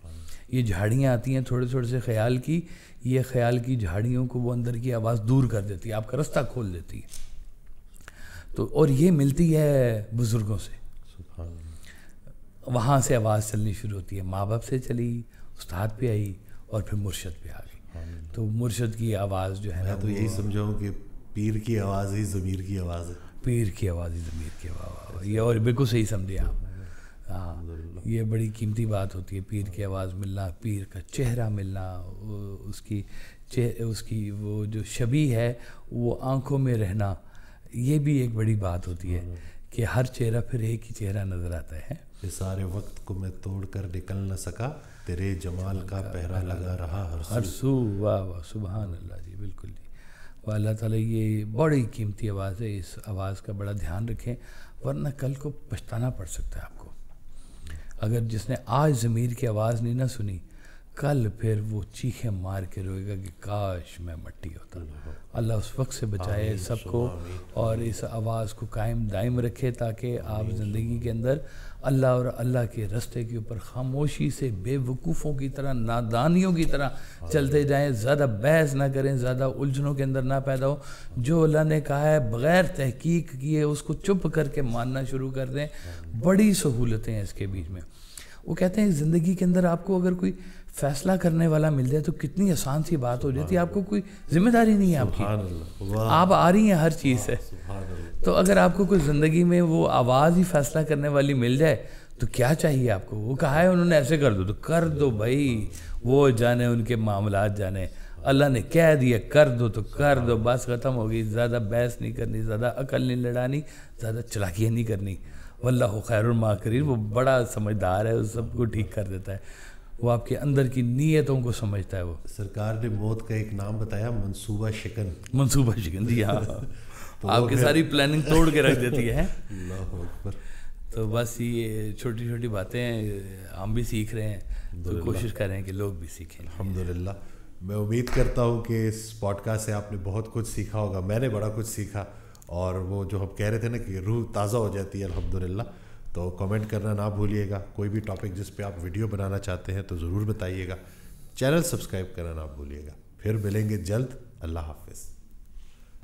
یہ جھاڑیاں آتی ہیں تھوڑے تھوڑے سے خیال کی, یہ خیال کی جھاڑیوں کو وہ اندر کی آواز دور کر دیتی ہے, آپ کا رستہ کھول دیتی ہے. تو اور یہ ملتی ہے بزرگوں سے, وہاں سے آواز چلنی شروع ہوتی ہے, ماں باپ سے چلی, استاد پہ آئی, اور پھر مرشد پہ آ گئی. تو مرشد کی آواز جو ہے نا, میں تو یہی سمجھاؤں کہ پیر کی آواز ہی ضمیر کی آواز ہے. پیر کی آواز ہی ضمیر کی آواز, یہ اور بالکل صحیح سمجھے آپ. ہاں, یہ بڑی قیمتی بات ہوتی ہے, پیر کی آواز ملنا, پیر کا چہرہ ملنا, اس کی وہ جو شبیہ ہے وہ آنکھوں میں رہنا, یہ بھی ایک بڑی بات ہوتی ہے کہ ہر چہرہ پھر ایک ہی چہرہ نظر آتا ہے. کہ سارے وقت کو میں توڑ کر نکل نہ سکا, تیرے جمال کا پہرا لگا رہا ہر سو. واہ واہ, سبحان اللہ جی, بالکل جی. وہ اللہ تعالیٰ یہ بڑی قیمتی آواز ہے, اس آواز کا بڑا دھیان رکھیں, ورنہ کل کو پچھتانا پڑ سکتا ہے آپ کو. اگر جس نے آج ضمیر کی آواز نہیں نہ سنی, کل پھر وہ چیخیں مار کے روئے گا کہ کاش میں مٹی ہوتا. اللہ اس وقت سے بچائے سب کو, اور اس آواز کو قائم دائم رکھے, تاکہ آپ زندگی کے اندر اللہ اور اللہ کے رستے کے اوپر خاموشی سے بے وقوفوں کی طرح, نادانیوں کی طرح چلتے جائیں. زیادہ بحث نہ کریں, زیادہ الجھنوں کے اندر نہ پیدا ہو. جو اللہ نے کہا ہے بغیر تحقیق کیے اس کو چپ کر کے ماننا شروع کر دیں. بڑی سہولتیں ہیں اس کے بیچ میں. وہ کہتے ہیں زندگی کے اندر آپ کو اگر کوئی فیصلہ کرنے والا مل جائے تو کتنی آسان سی بات ہو جاتی ہے. آپ کو کوئی ذمہ داری نہیں ہے آپ کی, آپ آ رہی ہیں ہر چیز سے. تو اگر آپ کو کوئی زندگی میں وہ آواز ہی فیصلہ کرنے والی مل جائے تو کیا چاہیے آپ کو. وہ کہا ہے انہوں نے ایسے کر دو تو کر دو بھائی, وہ جانے ان کے معاملات جانے. اللہ نے کہہ دیا کر دو تو کر دو, بس ختم ہو گئی. زیادہ بحث نہیں کرنی, زیادہ عقل نہیں لڑانی, زیادہ چلاکیاں نہیں کرنی. واللہ خیر الماکرین, وہ بڑا سمجھدار ہے, وہ سب کو ٹھیک کر دیتا ہے. وہ آپ کے اندر کی نیتوں کو سمجھتا ہے. وہ سرکار نے موت کا ایک نام بتایا, منصوبہ شکن. منصوبہ شکن, جی ہاں. آپ کی ساری پلاننگ توڑ کے رکھ دیتی ہے. اللہ اکبر. تو بس یہ چھوٹی چھوٹی باتیں ہم بھی سیکھ رہے ہیں, تو کوشش کر رہے ہیں کہ لوگ بھی سیکھیں. الحمدللہ. میں امید کرتا ہوں کہ اس پوڈ کاسٹ سے آپ نے بہت کچھ سیکھا ہوگا. میں نے بڑا کچھ سیکھا, اور وہ جو ہم کہہ رہے تھے نا کہ روح تازہ ہو جاتی ہے الحمدللہ. تو کمنٹ کرنا نہ بھولیے گا. کوئی بھی ٹاپک جس پہ آپ ویڈیو بنانا چاہتے ہیں تو ضرور بتائیے گا. چینل سبسکرائب کرنا نہ بھولیے گا. پھر ملیں گے جلد. اللہ حافظ.